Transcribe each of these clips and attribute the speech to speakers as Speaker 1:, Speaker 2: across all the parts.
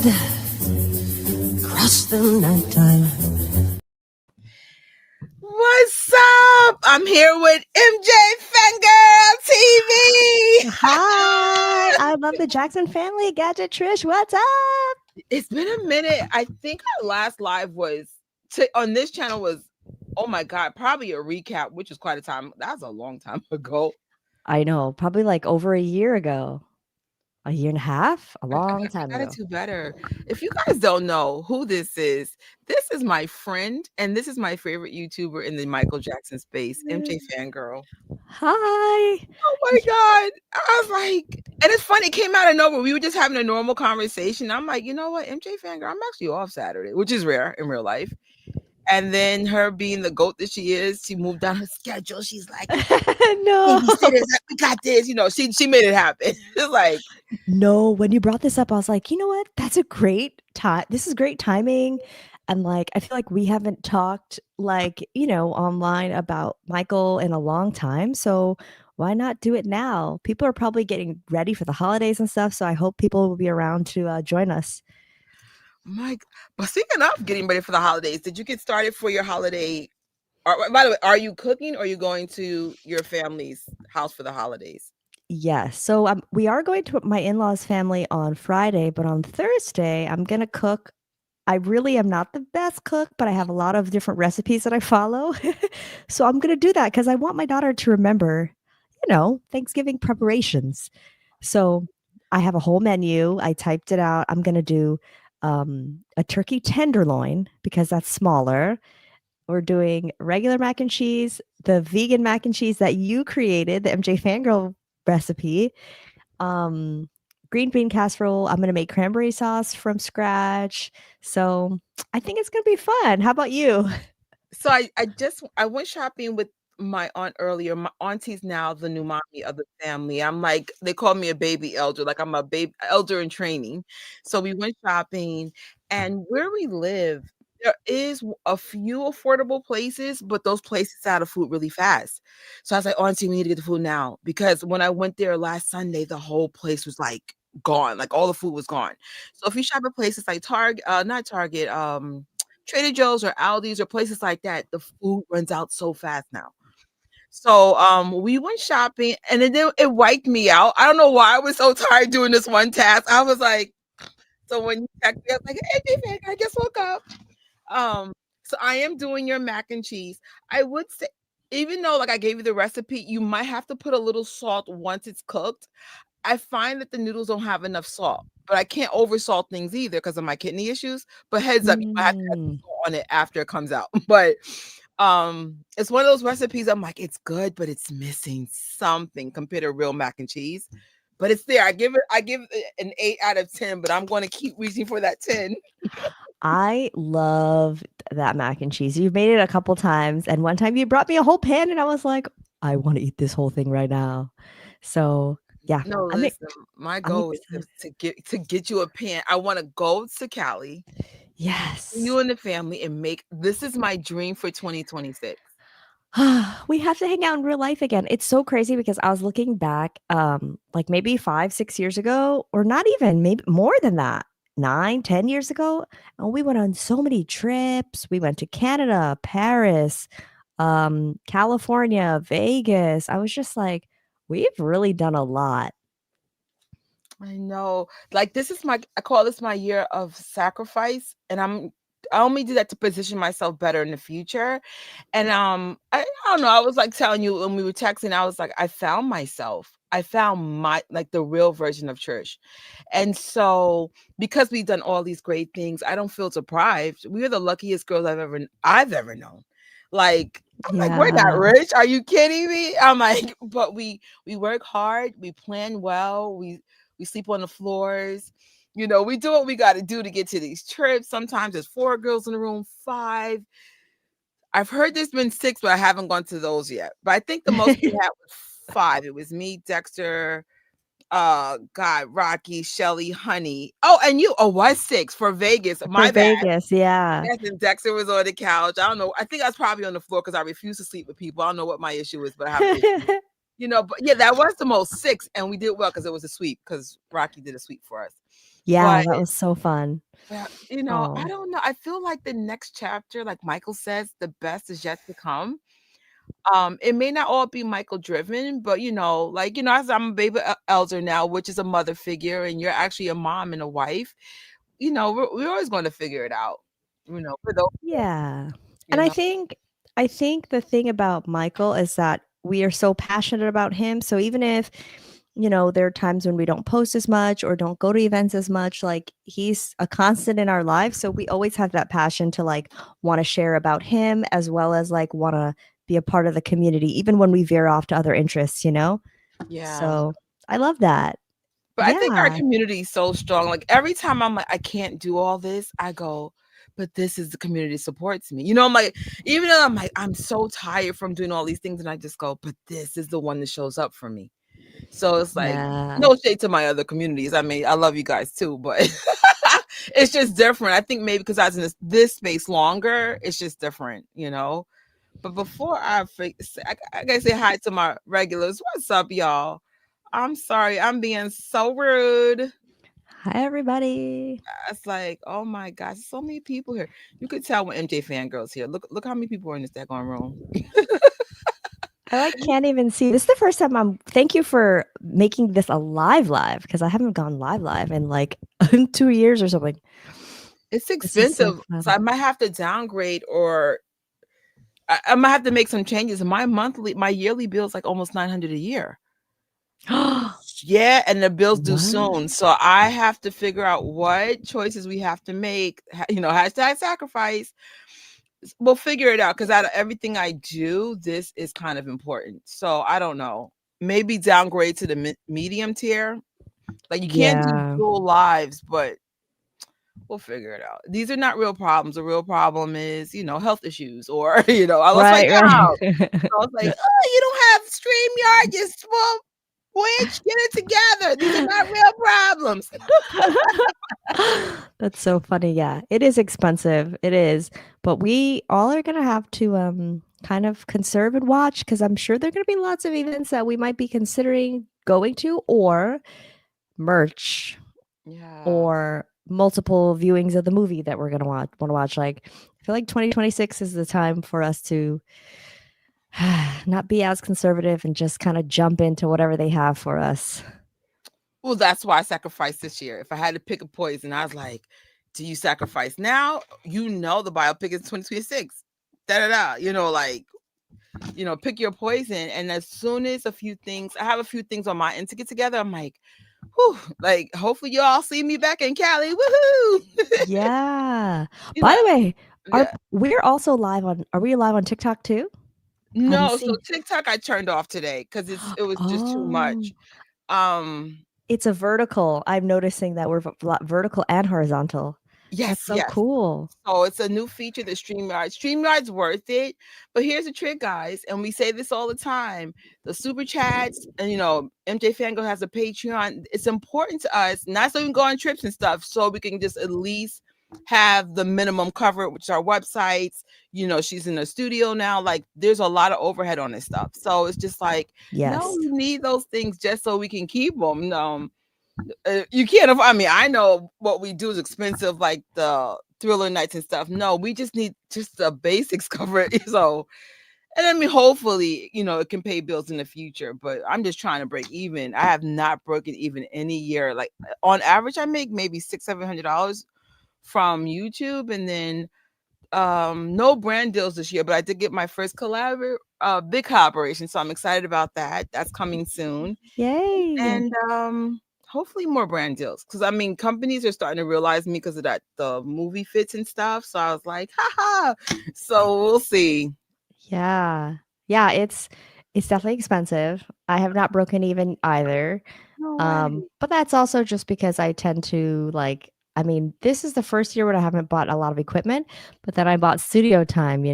Speaker 1: cloud across the nighttime.
Speaker 2: What's up? I'm here with MJ Fangirl TV.
Speaker 3: Hi, I love the Jackson family. Gadget Trish, what's up?
Speaker 2: It's been a minute. I think our last live was on this channel was, oh my God, probably a recap, which is quite a time. That was a long time ago.
Speaker 3: I know, probably like over a year ago. A year and a half? A long time
Speaker 2: I gotta
Speaker 3: ago.
Speaker 2: do better. If you guys don't know who this is my friend, and this is my favorite YouTuber in the Michael Jackson space, MJ Fangirl.
Speaker 3: Hi.
Speaker 2: Oh my God. I was like, and it's funny, it came out of nowhere. We were just having a normal conversation. I'm like, you know what, MJ Fangirl, I'm actually off Saturday, which is rare in real life. And then her being the GOAT that she is, she moved down her schedule. She's like,
Speaker 3: No.
Speaker 2: babysitters, we got this. You know, she made it happen. It's like,
Speaker 3: no, when you brought this up, I was like, you know what? That's a great time. This is great timing. And like, I feel like we haven't talked like, online about Michael in a long time. So why not do it now? People are probably getting ready for the holidays and stuff. So I hope people will be around to join us.
Speaker 2: Mike, but speaking of getting ready for the holidays, did you get started for your holiday? Or, by the way, are you cooking or are you going to your family's house for the holidays?
Speaker 3: Yes. So we are going to my in-laws' family on Friday, but on Thursday, I'm going to cook. I really am not the best cook, but I have a lot of different recipes that I follow. So I'm going to do that because I want my daughter to remember, Thanksgiving preparations. So I have a whole menu. I typed it out. I'm going to do a turkey tenderloin because that's smaller. We're doing regular mac and cheese, the vegan mac and cheese that you created, the MJ Fangirl recipe, green bean casserole. I'm going to make cranberry sauce from scratch. So I think it's going to be fun. How about you?
Speaker 2: So I went shopping with my aunt earlier. My auntie's now the new mommy of the family. I'm like, they call me a baby elder, like I'm a baby elder in training. So we went shopping, and where we live, there is a few affordable places, but those places out of food really fast. So I was like, Auntie, we need to get the food now, because when I went there last Sunday, the whole place was like gone, like all the food was gone. So if you shop at places like Target, not Target, Trader Joe's or Aldi's or places like that, the food runs out so fast now. So we went shopping, and it wiped me out. I don't know why I was so tired doing this one task. I was like, so when you text me, I was like, hey, baby, I just woke up. So I am doing your mac and cheese. I would say, even though like I gave you the recipe, you might have to put a little salt once it's cooked. I find that the noodles don't have enough salt, but I can't over salt things either because of my kidney issues. But heads up, you might have to add salt on it after it comes out. But it's one of those recipes I'm like, it's good, but it's missing something compared to real mac and cheese. But it's there. I give it an 8 out of 10, but I'm going to keep reaching for that 10.
Speaker 3: I love that mac and cheese. You've made it a couple times, and one time you brought me a whole pan, and I was like, I want to eat this whole thing right now. So yeah,
Speaker 2: No, listen, my goal is to get you a pan. I want to go to Cali.
Speaker 3: Yes.
Speaker 2: You and the family and this is my dream for 2026.
Speaker 3: We have to hang out in real life again. It's so crazy because I was looking back, like maybe 5-6 years ago, or not even, maybe more than that, 9-10 years ago. And we went on so many trips. We went to Canada, Paris, California, Vegas. I was just like, we've really done a lot.
Speaker 2: I know. Like I call this my year of sacrifice, and I only do that to position myself better in the future. And I don't know, I was like telling you when we were texting, I was like, I found myself. I found like the real version of church. And so because we've done all these great things, I don't feel deprived. We are the luckiest girls I've ever known. Like, I'm like, we're not rich. Are you kidding me? I'm like, but we work hard, we plan well, we sleep on the floors. We do what we got to do to get to these trips. Sometimes there's 4 girls in the room, 5. I've heard there's been 6, but I haven't gone to those yet. But I think the most we had was 5. It was me, Dexter, Rocky, Shelly, Honey. Oh, and you. Oh, why 6 for Vegas? My bad.
Speaker 3: Vegas, yeah.
Speaker 2: Yes, and Dexter was on the couch. I don't know. I think I was probably on the floor because I refuse to sleep with people. I don't know what my issue is, but I have to. But yeah, that was the most 6, and we did well because it was a sweep because Rocky did a sweep for us.
Speaker 3: Yeah,
Speaker 2: But
Speaker 3: that was so fun.
Speaker 2: I
Speaker 3: Oh,
Speaker 2: don't know. I feel like the next chapter, like Michael says, the best is yet to come. It may not all be Michael driven, but as I'm a baby elder now, which is a mother figure, and you're actually a mom and a wife, we're always going to figure it out. For those,
Speaker 3: yeah. And
Speaker 2: you know,
Speaker 3: I think the thing about Michael is that we are so passionate about him. So even if, there are times when we don't post as much or don't go to events as much, like he's a constant in our lives. So we always have that passion to like want to share about him as well as like want to be a part of the community, even when we veer off to other interests.
Speaker 2: yeah.
Speaker 3: So I love that.
Speaker 2: But I think our
Speaker 3: Yeah.
Speaker 2: community is so strong. Like every time I'm like, I can't do all this, I go, but this is the community supports me. I'm like, even though I'm like, I'm so tired from doing all these things, and I just go, but this is the one that shows up for me. So it's like,
Speaker 3: Yeah.
Speaker 2: no shade to my other communities. I mean, I love you guys too, but it's just different. I think maybe because I was in this space longer, it's just different. But before I gotta say hi to my regulars. What's up, y'all? I'm sorry, I'm being so rude.
Speaker 3: Hi, everybody.
Speaker 2: It's like, oh my gosh, so many people here. You could tell when MJ fangirls here. Look how many people are in this daggone room.
Speaker 3: I like can't even see. This is the first time thank you for making this a live because I haven't gone live in like 2 years or something.
Speaker 2: It's
Speaker 3: This is so
Speaker 2: expensive, so
Speaker 3: fun.
Speaker 2: I might have to downgrade, or I might have to make some changes. My yearly bill is like almost 900 a year. Yeah, and the bills due
Speaker 3: What?
Speaker 2: soon. So I have to figure out what choices we have to make. Hashtag sacrifice. We'll figure it out because out of everything I do, this is kind of important. So I don't know. Maybe downgrade to the medium tier. Like you can't do
Speaker 3: Yeah.
Speaker 2: dual lives, but we'll figure it out. These are not real problems. The real problem is, health issues, or I lost my
Speaker 3: Right,
Speaker 2: job.
Speaker 3: right.
Speaker 2: So I was like, oh, you don't have StreamYard, you small witch, get it together. These are not real problems.
Speaker 3: That's so funny. Yeah, it is expensive. It is. But we all are gonna have to kind of conserve and watch because I'm sure there are gonna be lots of events that we might be considering going to or merch
Speaker 2: Yeah.
Speaker 3: or multiple viewings of the movie that we're gonna want to watch. Like I feel like 2026 is the time for us to not be as conservative and just kind of jump into whatever they have for us.
Speaker 2: Well, that's why I sacrificed this year. If I had to pick a poison, I was like, do you sacrifice now? The biopic is 2026. Da da da. Pick your poison. And as soon as I have a few things on my end to get together, I'm like, whew, like hopefully you all see me back in Cali. Woohoo!
Speaker 3: Yeah.
Speaker 2: You
Speaker 3: By
Speaker 2: know,
Speaker 3: the way,
Speaker 2: yeah.
Speaker 3: are we live on TikTok too? I haven't
Speaker 2: No, so
Speaker 3: seen.
Speaker 2: TikTok I turned off today because it was just too
Speaker 3: Oh,
Speaker 2: much. Um,
Speaker 3: it's a vertical. I'm noticing that we're vertical and horizontal. That's
Speaker 2: yes,
Speaker 3: so
Speaker 2: yes.
Speaker 3: cool.
Speaker 2: So it's a new feature that StreamYard's worth it. But here's the trick, guys, and we say this all the time. The super chats, and MJ Fango has a Patreon. It's important to us, not so we can go on trips and stuff, so we can just at least have the minimum cover, which is our websites. She's in the studio now. Like there's a lot of overhead on this stuff. So it's just like, no,
Speaker 3: Yes.
Speaker 2: we need those things just so we can keep them. You can't. I mean, I know what we do is expensive, like the thriller nights and stuff. No, we just need just the basics covered. So, and I mean, hopefully, it can pay bills in the future. But I'm just trying to break even. I have not broken even any year. Like on average, I make maybe $600-700 from YouTube, and then no brand deals this year. But I did get my first big collaboration, so I'm excited about that. That's coming soon.
Speaker 3: Yay.
Speaker 2: And hopefully more brand deals, because I mean companies are starting to realize me because of the movie fits and stuff. So I was like, haha. So we'll see.
Speaker 3: Yeah. Yeah, it's definitely expensive. I have not broken even either.
Speaker 2: No way.
Speaker 3: But that's also just because I tend to like I mean, this is the first year when I haven't bought a lot of equipment, but then I bought studio time,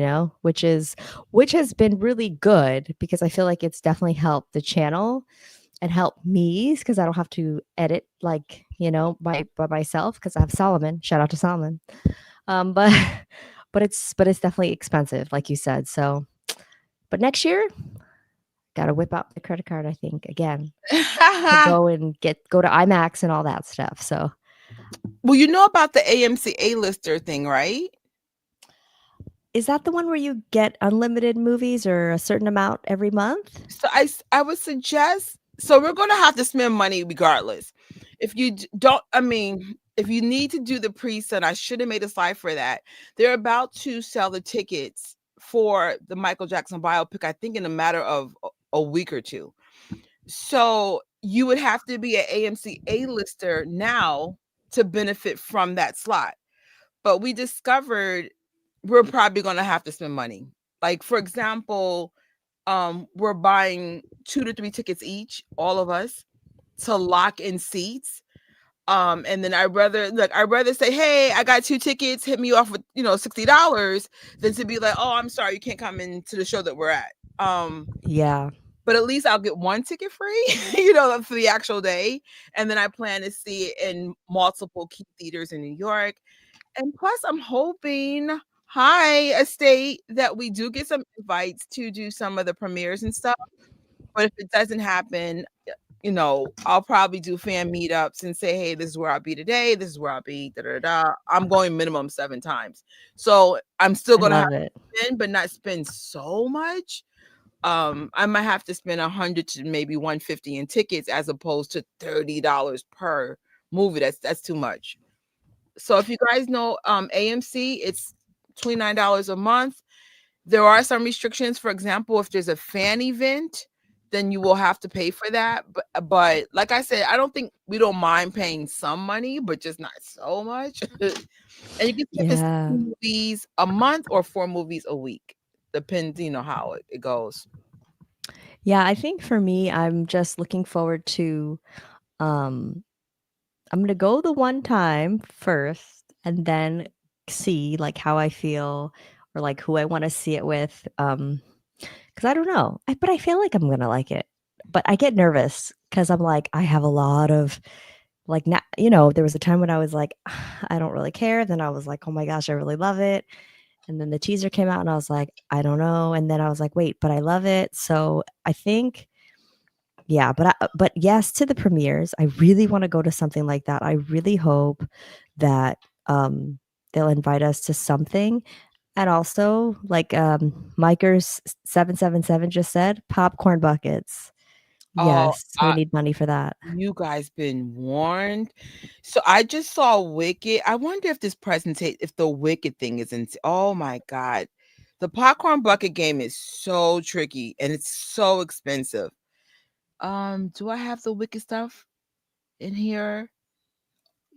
Speaker 3: which has been really good because I feel like it's definitely helped the channel and helped me because I don't have to edit by myself because I have Solomon. Shout out to Solomon. But but it's definitely expensive, like you said. So, but next year Gotta whip out the credit card, I think, again, to go to IMAX and all that stuff, so.
Speaker 2: Well, you know about the AMC A-lister thing, right?
Speaker 3: Is that the one where you get unlimited movies or a certain amount every month?
Speaker 2: So I would suggest, so we're going to have to spend money regardless. If you don't, I mean, if you need to do the pre-sale, I should have made a slide for that. They're about to sell the tickets for the Michael Jackson biopic, I think in a matter of a week or two. So you would have to be an AMC A-lister now to benefit from that slot. But we discovered we're probably going to have to spend money. Like, for example, we're buying 2 to 3 tickets each, all of us, to lock in seats. And then I'd rather say, hey, I got 2 tickets, hit me off with, $60 than to be like, oh, I'm sorry, you can't come into the show that we're at.
Speaker 3: Yeah.
Speaker 2: But at least I'll get 1 ticket free, for the actual day. And then I plan to see it in multiple key theaters in New York. And plus, I'm hoping, hi, Estate, that we do get some invites to do some of the premieres and stuff. But if it doesn't happen, I'll probably do fan meetups and say, hey, this is where I'll be today. This is where I'll be. Da, da, da. I'm going minimum 7 times. So I'm still
Speaker 3: I
Speaker 2: going to
Speaker 3: love
Speaker 2: have
Speaker 3: it.
Speaker 2: to spend, but not spend so much. I might have to spend 100 to maybe 150 in tickets as opposed to $30 per movie. That's too much. So if you guys know AMC, it's $29 a month. There are some restrictions. For example, if there's a fan event, then you will have to pay for that. But like I said, I don't think we don't mind paying some money, but just not so much. And you can get this
Speaker 3: Yeah.
Speaker 2: 2 movies a month or 4 movies a week. Depends, how it goes.
Speaker 3: Yeah, I think for me, I'm just looking forward to, I'm gonna go the one time first and then see, like, how I feel or, like, who I wanna see it with, 'cause I don't know, but I feel like I'm gonna like it. But I get nervous because 'cause I'm like, I have a lot of, like, there was a time when I was like, I don't really care, then I was like, "Oh my gosh, I really love it." And then the teaser came out and I was like, "I don't know." And then I was like, "Wait, but I love it." So I think, yeah, but yes to the premieres. I really wanna go to something like that. I really hope that, they'll invite us to something. And also, like, Micers 777 just said, popcorn buckets.
Speaker 2: Oh,
Speaker 3: Yes, we need money for that.
Speaker 2: you guys been warned. So I just saw Wicked. I wonder if if the Wicked thing is in. Oh my God. The popcorn bucket game is so tricky and it's so expensive. Do I have the Wicked stuff in here?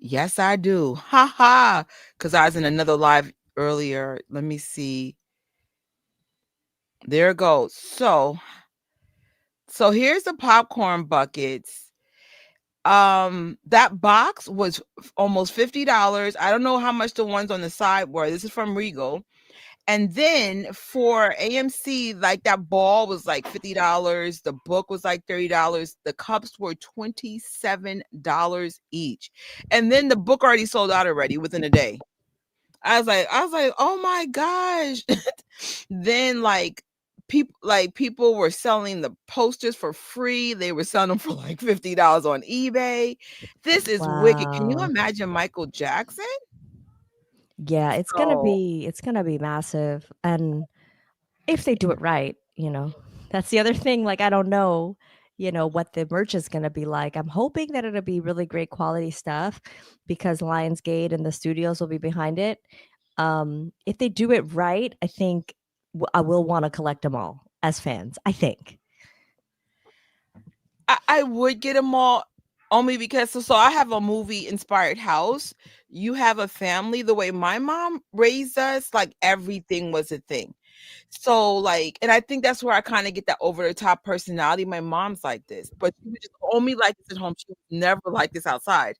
Speaker 2: Yes, I do. Ha ha. Because I was in another live earlier. Let me see. There it goes. So here's the popcorn buckets. That box was almost $50. I don't know how much the ones on the side were. This is from Regal. And then for AMC, like that ball was like $50. The book was like $30. The cups were $27 each. And then the book already sold out already within a day. I was like, oh my gosh. Then people were selling the posters for free. They were selling them for like $50 on eBay. This is wicked. Can you
Speaker 3: Wow.
Speaker 2: imagine Michael Jackson?
Speaker 3: Yeah,
Speaker 2: So
Speaker 3: it's gonna be massive, and if they do it right, that's the other thing, like, I don't know, what the merch is gonna be like. I'm hoping that it'll be really great quality stuff because Lionsgate and the studios will be behind it. If they do it right, I think I will wanna collect them all as fans, I think.
Speaker 2: I would get them all only because so I have a movie inspired house. You have a family. The way my mom raised us, like everything was a thing. So and I think that's where I kind of get that over the top personality. My mom's like this, but she would just only like this at home. She would never like this outside.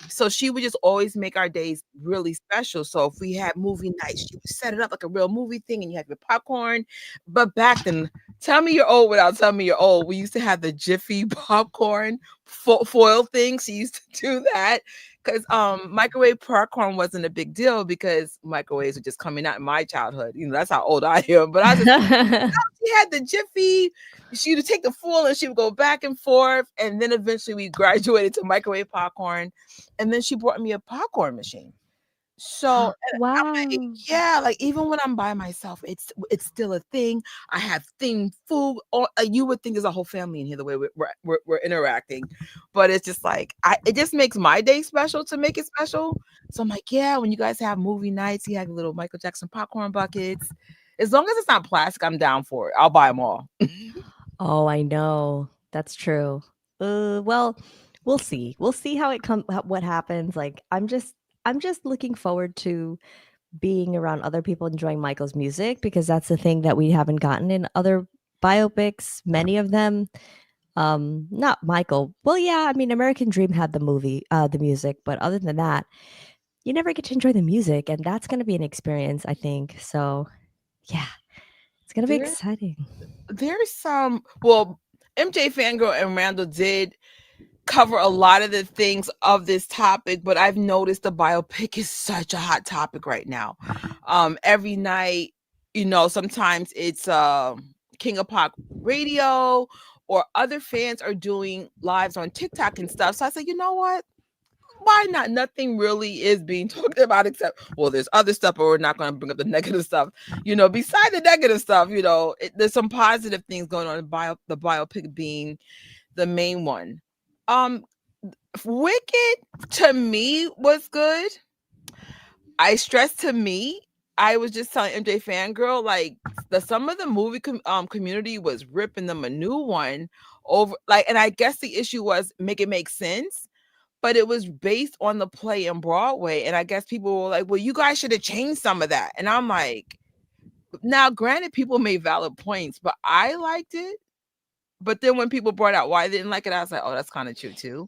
Speaker 2: So she would just always make our days really special. So if we had movie nights, she would set it up like a real movie thing and you have your popcorn. But back then, Tell me you're old without telling me you're old. We used to have the Jiffy popcorn foil thing. She used to do that because microwave popcorn wasn't a big deal because microwaves were just coming out in my childhood. You know, that's how old I am. But I just she had the Jiffy. She would take the foil and she would go back and forth, and then eventually we graduated to microwave popcorn, and then she brought me a popcorn machine. So and I'm like,
Speaker 3: Wow.
Speaker 2: yeah, like even when I'm by myself, it's still a thing. I have themed food. Or you would think there's a whole family in here the way we're interacting, but it's just like it just makes my day special to make it special. So I'm like, yeah, when you guys have movie nights, you have little Michael Jackson popcorn buckets. As long as it's not plastic, I'm down for it. I'll buy them all.
Speaker 3: Oh, I know. That's true. Well, we'll see. We'll see how it what happens. Like I'm just looking forward to being around other people enjoying Michael's music because that's the thing that we haven't gotten in other biopics, many of them. Not Michael. Well, yeah, I mean American Dream had the music, but other than that, you never get to enjoy the music and that's going to be an experience, I think. So, yeah, it's going to be
Speaker 2: There,
Speaker 3: exciting.
Speaker 2: there's some. Well, MJ Fangirl and Randall did cover a lot of the things of this topic, but I've noticed the biopic is such a hot topic right now. Every night, sometimes it's King of Pop Radio or other fans are doing lives on TikTok and stuff. So I said, you know what? Why not? Nothing really is being talked about except, well, there's other stuff, but we're not going to bring up the negative stuff. Beside the negative stuff, there's some positive things going on. The biopic being the main one. Um, Wicked to me was good. I stress to me. I was just telling MJ Fangirl like some of the movie community was ripping them a new one over and I guess the issue was make it make sense, but it was based on the play in Broadway, and I guess people were like, "Well, you guys should have changed some of that," and I'm like, now granted, people made valid points, but I liked it. But then when people brought out why they didn't like it, I was like, "Oh, that's kind of true too."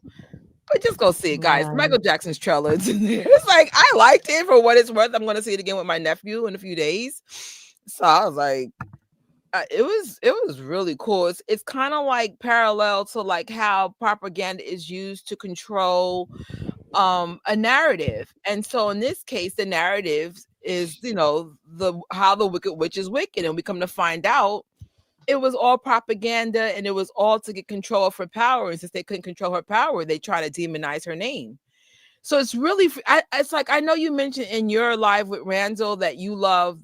Speaker 2: But just go see it, guys.
Speaker 3: Yeah.
Speaker 2: Michael Jackson's trailer. It's like I liked it for what it's worth. I'm going to see it again with my nephew in a few days. So I was like, it was really cool. It's kind of like parallel to like how propaganda is used to control a narrative. And so in this case, the narrative is how the Wicked Witch is wicked, and we come to find out it was all propaganda and it was all to get control of her power. And since they couldn't control her power, they try to demonize her name. So it's really, it's like, I know you mentioned in your live with Randall that you love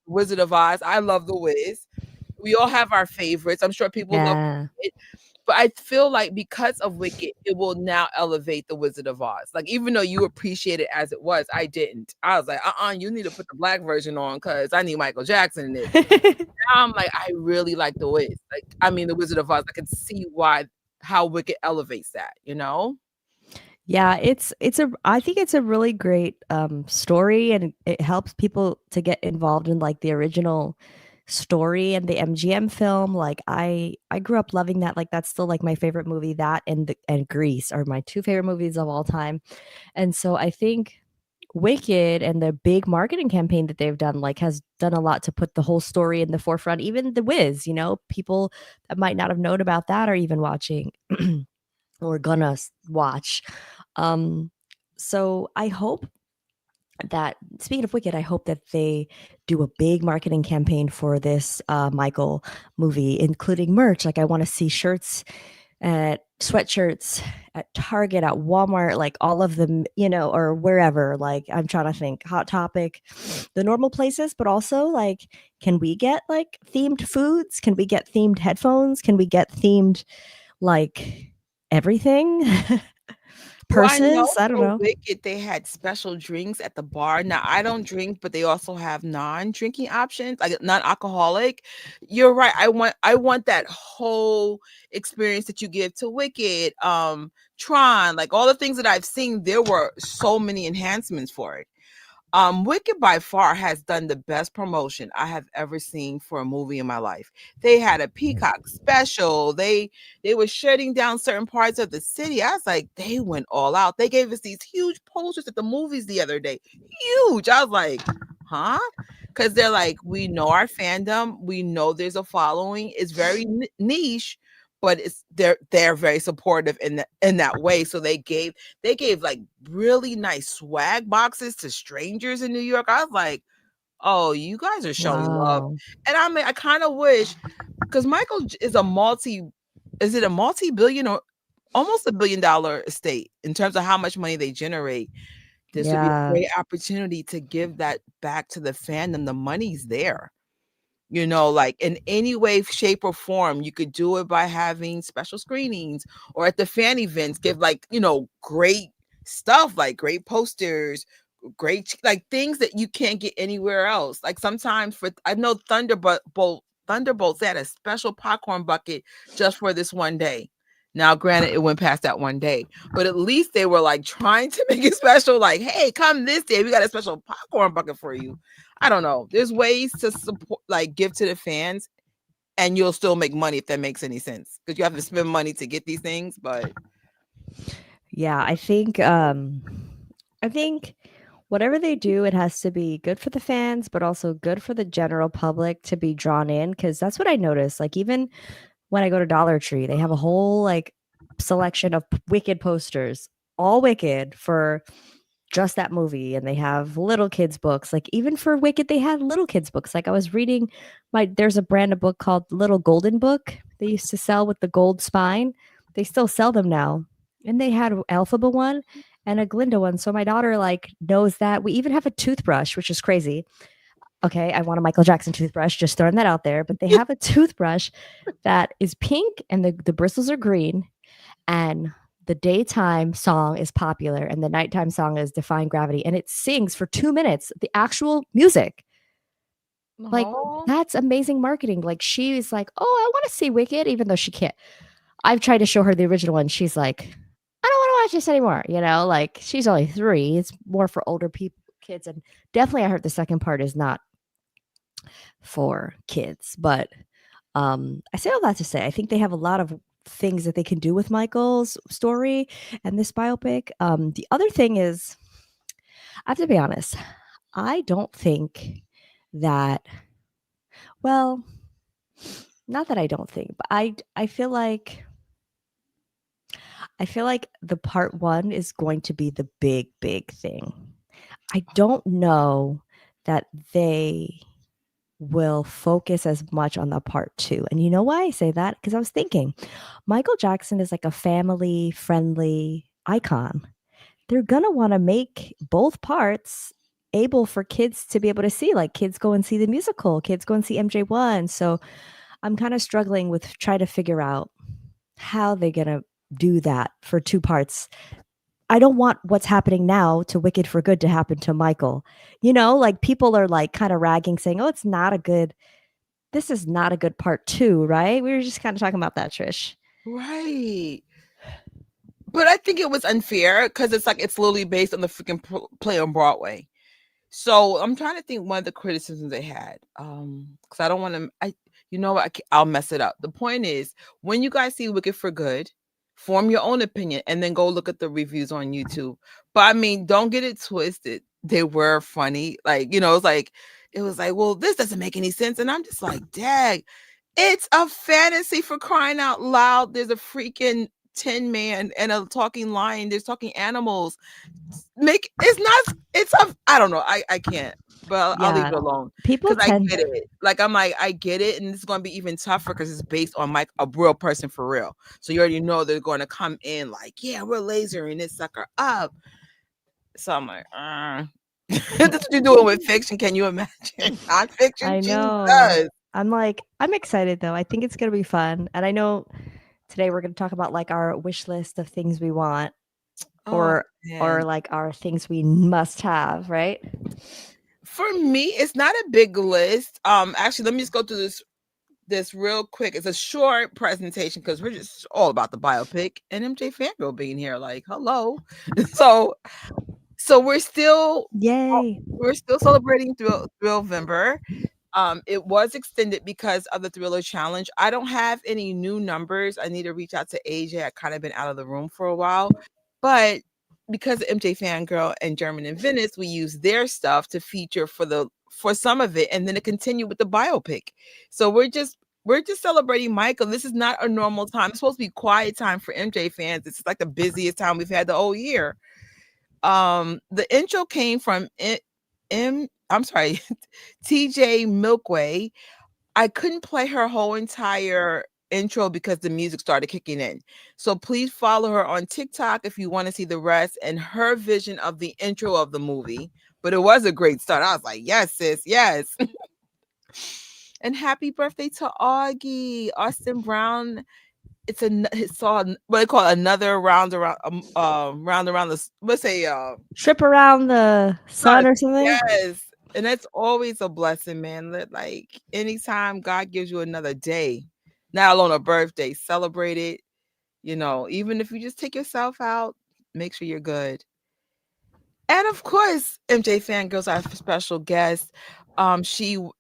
Speaker 2: Wizard of Oz. I love The Wiz. We all have our favorites. I'm sure people love it. But I feel like because of Wicked, it will now elevate the Wizard of Oz. Like, even though you appreciate it as it was, I didn't. I was like, you need to put the black version on because I need Michael Jackson in it. Now I'm like, I really like the Wiz. The Wizard of Oz. I can see how Wicked elevates that,
Speaker 3: Yeah, I think it's a really great story, and it helps people to get involved in like the original story and the MGM film. Like I grew up loving that. Like that's still like my favorite movie. That and Grease are my two favorite movies of all time. And so I think Wicked and the big marketing campaign that they've done like has done a lot to put the whole story in the forefront. Even The Wiz, people that might not have known about that are even watching or gonna watch. So I hope that, speaking of Wicked, I hope that they do a big marketing campaign for this Michael movie, including merch. Like I want to see shirts at sweatshirts at Target, at Walmart, like all of them, or wherever. Like I'm trying to think, Hot Topic, the normal places, but also like, can we get like themed foods? Can we get themed headphones? Can we get themed like everything? Purses? I don't know.
Speaker 2: Wicked, they had special drinks at the bar. Now I don't drink, but they also have non-drinking options, like non-alcoholic. You're right. I want that whole experience that you give to Wicked, Tron, like all the things that I've seen. There were so many enhancements for it. Wicked by far has done the best promotion I have ever seen for a movie in my life. They had a Peacock special. They were shutting down certain parts of the city. I was like, they went all out. They gave us these huge posters at the movies the other day. Huge. I was like, huh? because they're like, we know our fandom, we know there's a following. It's very niche, but they're very supportive in that way. So they gave like really nice swag boxes to strangers in New York. I was like, oh, you guys are showing love.
Speaker 3: Wow.
Speaker 2: And I mean, I kind of wish, because is is it a multi-billion or almost $1 billion estate in terms of how much money they generate. This would be a
Speaker 3: Yeah.
Speaker 2: great opportunity to give that back to the fandom. The money's there. Like in any way, shape, or form, you could do it by having special screenings or at the fan events, give like, great stuff, like great posters, great like things that you can't get anywhere else. Like sometimes I know Thunderbolts, they had a special popcorn bucket just for this one day. Now, granted, it went past that one day, but at least they were like trying to make it special. Like, hey, come this day, we got a special popcorn bucket for you. I don't know. There's ways to support, like give to the fans, and you'll still make money if that makes any sense. Because you have to spend money to get these things, but
Speaker 3: Yeah, I think whatever they do, it has to be good for the fans, but also good for the general public to be drawn in. Because that's what I noticed. Like even when I go to Dollar Tree, they have a whole like selection of Wicked posters, all Wicked for just that movie, and they have little kids books. Like even for Wicked, they had little kids books. Like I was reading there's a brand of book called Little Golden Book. They used to sell with the gold spine. They still sell them now. And they had an Alphaba one and a Glinda one. So my daughter like knows that. We even have a toothbrush, which is crazy. Okay, I want a Michael Jackson toothbrush, just throwing that out there. But they have a toothbrush that is pink and the bristles are green. And the daytime song is popular and the nighttime song is Defying Gravity. And it sings for 2 minutes, the actual music. Like,
Speaker 2: no.
Speaker 3: that's amazing marketing. Like, she's like, oh, I want to see Wicked, even though she can't. I've tried to show her the original one. She's like, I don't want to watch this anymore. Like she's only 3. It's more for older people, kids. And definitely I heard the second part is not for kids. But I say all that to say, I think they have a lot of things that they can do with Michael's story and this biopic. The other thing is, I have to be honest, I don't think that, well, not that I don't think, but I feel like the part 1 is going to be the big thing. I don't know that they will focus as much on the part 2. And you know why I say that? Because I was thinking, Michael Jackson is like a family-friendly icon. They're going to want to make both parts able for kids to be able to see. Like kids go and see the musical, kids go and see MJ1. So I'm kind of struggling with trying to figure out how they're going to do that for 2 parts. I don't want what's happening now to Wicked for Good to happen to Michael. Like people are like kind of ragging saying, "Oh, this is not a good part 2, right?" We were just kind of talking about that, Trish.
Speaker 2: Right. But I think it was unfair because it's like it's literally based on the freaking play on Broadway. So I'm trying to think one of the criticisms they had. Because I don't want to. I'll mess it up. The point is, when you guys see Wicked for Good, form your own opinion and then go look at the reviews on YouTube. But I mean, don't get it twisted. They were funny. Like, it was like, well, this doesn't make any sense. And I'm just like, dag, it's a fantasy, for crying out loud. There's a freaking Tin Man and a talking lion. There's talking animals. I don't know. I can't. But I'll leave it alone.
Speaker 3: People
Speaker 2: Because I
Speaker 3: tend
Speaker 2: get it. Like, I'm like, I get it. And it's going to be even tougher because it's based on a real person for real. So you already know they're going to come in like, yeah, we're lasering this sucker up. So I'm like, that's what you're doing with fiction. Can you imagine? Nonfiction?
Speaker 3: I know.
Speaker 2: Jesus.
Speaker 3: I'm excited though. I think it's going to be fun. And I know today we're going to talk about like our wish list of things we want
Speaker 2: Oh,
Speaker 3: or
Speaker 2: man.
Speaker 3: like our things we must have, right?
Speaker 2: For me, it's not a big list. Actually, let me just go through this real quick. It's a short presentation because we're just all about the biopic and MJ Fangirl being here. Like, hello. So we're still
Speaker 3: Yay.
Speaker 2: celebrating Thrillvember. It was extended because of the Thriller Challenge. I don't have any new numbers. I need to reach out to AJ. I kind of been out of the room for a while, but because of MJ Fangirl and German in Venice, we used their stuff to feature for some of it, and then to continue with the biopic. So we're just celebrating Michael. This is not a normal time. It's supposed to be quiet time for MJ fans. It's like the busiest time we've had the whole year. The intro came from I'm sorry, TJ Milkway. I couldn't play her whole entire intro because the music started kicking in. So please follow her on TikTok if you want to see the rest and her vision of the intro of the movie. But it was a great start. I was like, yes, sis, yes. And happy birthday to Augie, Austin Brown. It's saw what they call another round around the, let's say,
Speaker 3: Trip around the sun or something.
Speaker 2: yes. And that's always a blessing, man. Like anytime God gives you another day, not alone a birthday, celebrate it. You know, even if you just take yourself out, make sure you're good. And of course, MJ Fangirls, our special guest.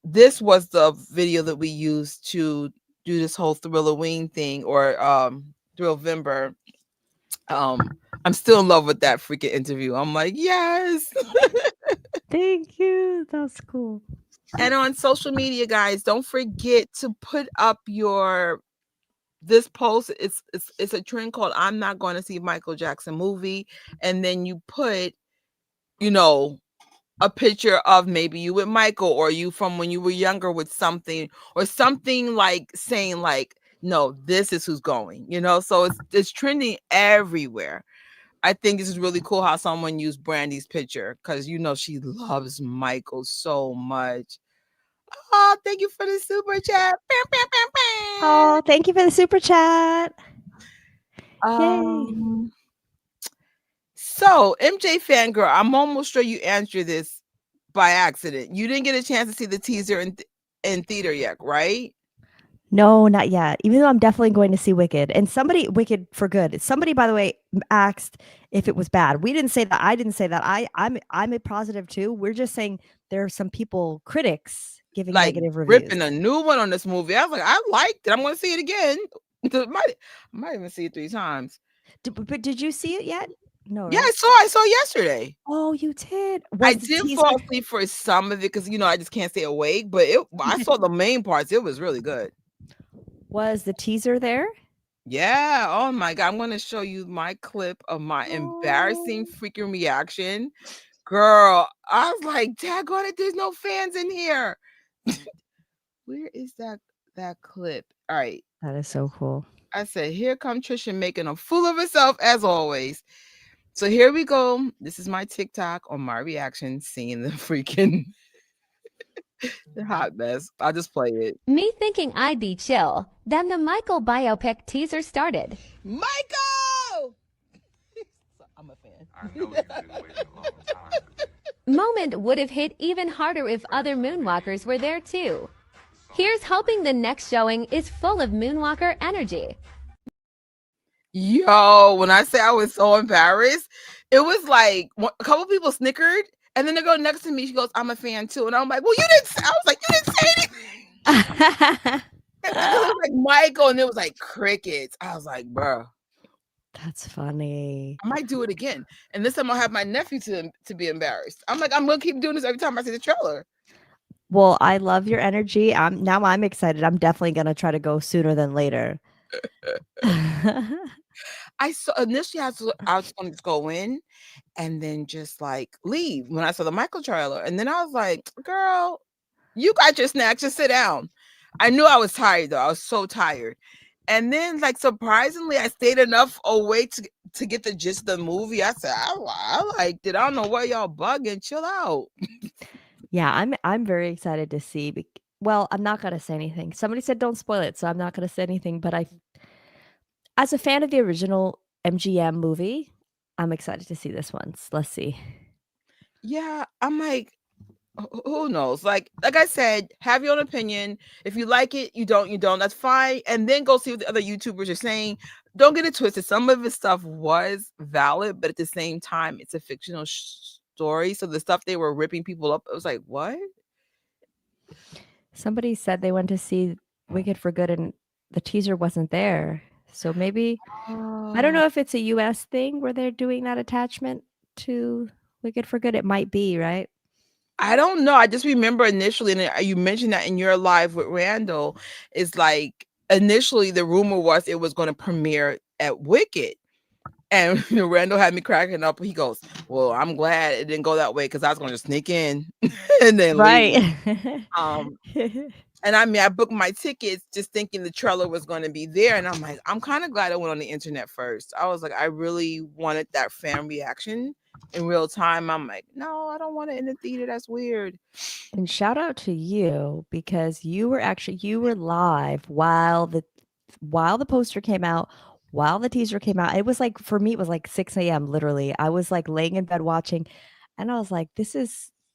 Speaker 2: This was the video that we used to do this whole Thrilloween thing, or Thrillvember. I'm still in love with that freaking interview. I'm like, yes.
Speaker 3: Thank you. That's cool.
Speaker 2: And on social media, guys, don't forget to put up this post. It's a trend called "I'm not going to see Michael Jackson movie," and then you put, you know, a picture of maybe you with Michael, or you from when you were younger with something, or something like saying like, no, this is who's going, you know. So it's trending everywhere. I think this is really cool how someone used Brandy's picture, because you know she loves Michael so much. Oh, thank you for the super chat.
Speaker 3: Oh, thank you for the super chat. Yay.
Speaker 2: So MJ Fangirl, I'm almost sure you answered this by accident. You didn't get a chance to see the teaser in theater yet, right?
Speaker 3: No, not yet. Even though I'm definitely going to see Wicked. And Wicked for good. Somebody, by the way, asked if it was bad. We didn't say that. I didn't say that. I'm a positive too. We're just saying there are some people, critics, giving
Speaker 2: like
Speaker 3: negative reviews.
Speaker 2: ripping a new one on this movie. I was like, I liked it. I'm going to see it again. I might even see it 3 times.
Speaker 3: But did you see it yet? No, right?
Speaker 2: Yeah, I saw yesterday.
Speaker 3: Oh, you did.
Speaker 2: I did fall asleep for some of it because, you know, I just can't stay awake. But I saw the main parts. It was really good.
Speaker 3: Was the teaser there?
Speaker 2: Yeah. Oh my God. I'm going to show you my clip of my embarrassing freaking reaction. Girl, I was like, daggone it, there's no fans in here. Where is that clip? All right.
Speaker 3: That is so cool.
Speaker 2: I said, here come Trisha making a fool of herself as always. So here we go. This is my TikTok on my reaction, seeing the freaking the hot mess. I'll just play it.
Speaker 4: Me thinking I'd be chill. Then the Michael biopic teaser started.
Speaker 2: Michael! I'm a fan.
Speaker 5: I know you've been waiting a long time.
Speaker 4: Moment would have hit even harder if other Moonwalkers were there too. Here's hoping the next showing is full of Moonwalker energy.
Speaker 2: Yo, when I say I was so embarrassed, it was like a couple people snickered, and then the girl next to me, she goes, "I'm a fan too," and I'm like, "Well, you didn't." I was like, "You didn't say anything." It was like Michael, and it was like crickets. I was like, "Bro,
Speaker 3: that's funny."
Speaker 2: I might do it again, and this time I'll have my nephew to be embarrassed. I'm like, I'm gonna keep doing this every time I see the trailer.
Speaker 3: Well, I love your energy. Now I'm excited. I'm definitely gonna try to go sooner than later.
Speaker 2: I saw initially I was going to just go in and then just like leave when I saw the Michael trailer, and then I was like, "Girl, you got your snacks. Just sit down." I knew I was tired though. I was so tired, and then like surprisingly, I stayed enough awake to get the gist of the movie. I said, "I liked it. I don't know why y'all bugging. Chill out."
Speaker 3: Yeah, I'm very excited to see. Well, I'm not gonna say anything. Somebody said don't spoil it, so I'm not gonna say anything. But as a fan of the original MGM movie, I'm excited to see this one. Let's see.
Speaker 2: Yeah, I'm like, who knows? Like I said, have your own opinion. If you like it, you don't. That's fine. And then go see what the other YouTubers are saying. Don't get it twisted. Some of his stuff was valid, but at the same time, it's a fictional story. So the stuff they were ripping people up, it was like, what?
Speaker 3: Somebody said they went to see Wicked for Good and the teaser wasn't there. So maybe I don't know if it's a US thing where they're doing that attachment to Wicked for Good. It might be, right?
Speaker 2: I don't know. I just remember initially, and you mentioned that in your live with Randall, is like initially the rumor was it was going to premiere at Wicked. And Randall had me cracking up. He goes, "Well, I'm glad it didn't go that way because I was going to sneak in and then leave."
Speaker 3: Right.
Speaker 2: Um, and I mean, I booked my tickets just thinking the trailer was going to be there, and I'm like, I'm kind of glad I went on the internet first. I was like, I really wanted that fan reaction in real time. I'm like, no, I don't want it in the theater. That's weird.
Speaker 3: And shout out to you because you were live while the poster came out, while the teaser came out. It was like for me, it was like 6 a.m. literally. I was like laying in bed watching, and I was like,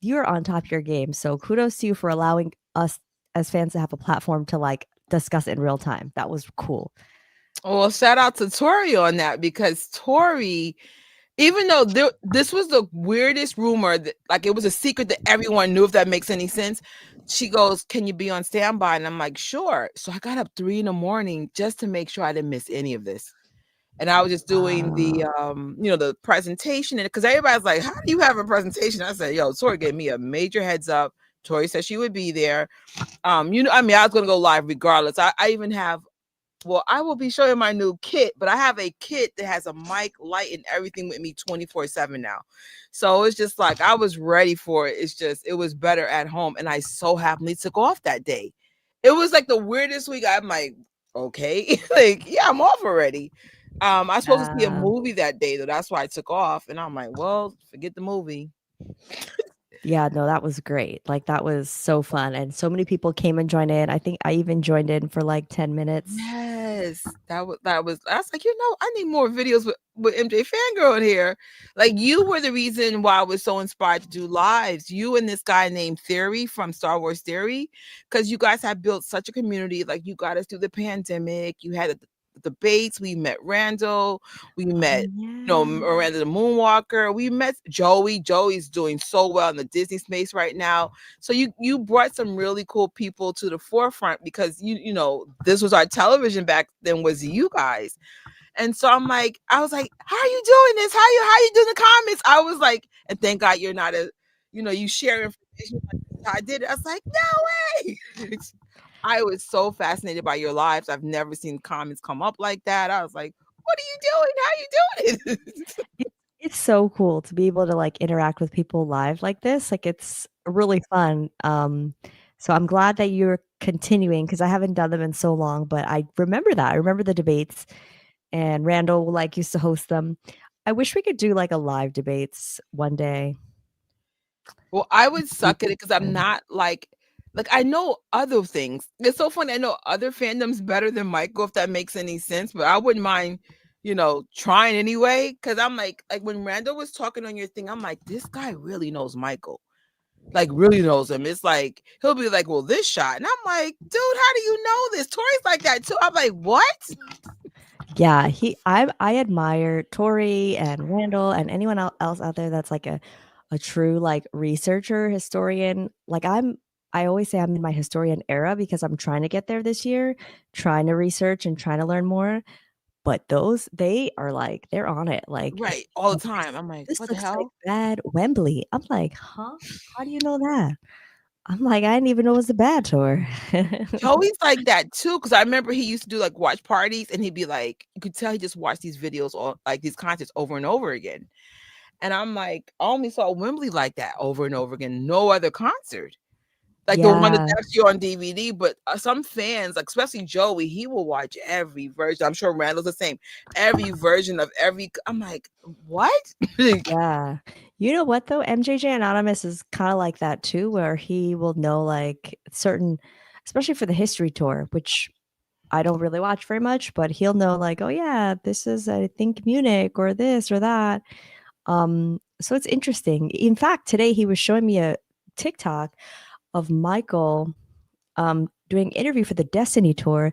Speaker 3: you're on top of your game. So kudos to you for allowing us as fans to have a platform to like discuss it in real time. That was cool.
Speaker 2: Well, shout out to Tori on that because Tori, even though this was the weirdest rumor, that, like it was a secret that everyone knew, if that makes any sense. She goes, "Can you be on standby?" And I'm like, "Sure." So I got up 3 a.m. just to make sure I didn't miss any of this. And I was just doing the the presentation, and because everybody's like, "How do you have a presentation?" I said, "Yo, Tori gave me a major heads up. Tori said she would be there. I mean, I was gonna go live regardless. I even have, well, I will be showing my new kit, but I have a kit that has a mic, light, and everything with me 24/7 now. So it's just like I was ready for it. It's just it was better at home, and I so happily took off that day. It was like the weirdest week. I'm like, okay, like yeah, I'm off already. I was supposed to see a movie that day, though. That's why I took off, and I'm like, well, forget the movie.
Speaker 3: Yeah, no, that was great. Like that was so fun, and so many people came and joined in. I think I even joined in for like 10 minutes.
Speaker 2: Yes, that was. I was like, I need more videos with MJ Fangirl in here. Like you were the reason why I was so inspired to do lives. You and this guy named Theory from Star Wars Theory, because you guys have built such a community. Like you got us through the pandemic. You had the debates. We met Randall. We met Miranda the Moonwalker. We met Joey. Joey's doing so well in the Disney space right now. So you brought some really cool people to the forefront because you know this was our television back then, was you guys. And so I was like, how are you doing this? How you doing the comments? I was like, and thank God you're not you share information like I did it. I was like, no way. I was so fascinated by your lives. I've never seen comments come up like that. I was like, what are you doing? How are you doing it?
Speaker 3: It's so cool to be able to like interact with people live like this. Like it's really fun. So I'm glad that you're continuing because I haven't done them in so long, but I remember that. I remember the debates and Randall like used to host them. I wish we could do like a live debates one day.
Speaker 2: Well, I would suck at it because I'm not like I know other things. It's so funny. I know other fandoms better than Michael, if that makes any sense. But I wouldn't mind, trying anyway. Because I'm like when Randall was talking on your thing, I'm like, this guy really knows Michael. Like really knows him. It's like he'll be like, well, this shot, and I'm like, dude, how do you know this? Tori's like that too. I'm like, what?
Speaker 3: Yeah, I admire Tori and Randall and anyone else out there that's like a true like researcher, historian. Like I always say I'm in my historian era because I'm trying to get there this year, trying to research and trying to learn more. But they are like they're on it like
Speaker 2: Right, all the time. I'm like,
Speaker 3: this
Speaker 2: what the
Speaker 3: looks like
Speaker 2: hell?
Speaker 3: bad Wembley. I'm like, huh? How do you know that? I'm like, I didn't even know it was a bad tour.
Speaker 2: Joey's like that too, because I remember he used to do like watch parties, and he'd be like, you could tell he just watched these videos or like these concerts over and over again. And I'm like, I only saw Wembley like that over and over again. No other concert. Like the one that's actually on DVD, but some fans, like especially Joey, he will watch every version. I'm sure Randall's the same. Every version of every. I'm like, what?
Speaker 3: Yeah. You know what though? MJJ Anonymous is kind of like that too, where he will know like certain, especially for the history tour, which I don't really watch very much, but he'll know like, oh yeah, this is I think Munich or this or that. So it's interesting. In fact, today he was showing me a TikTok of Michael doing an interview for the Destiny tour.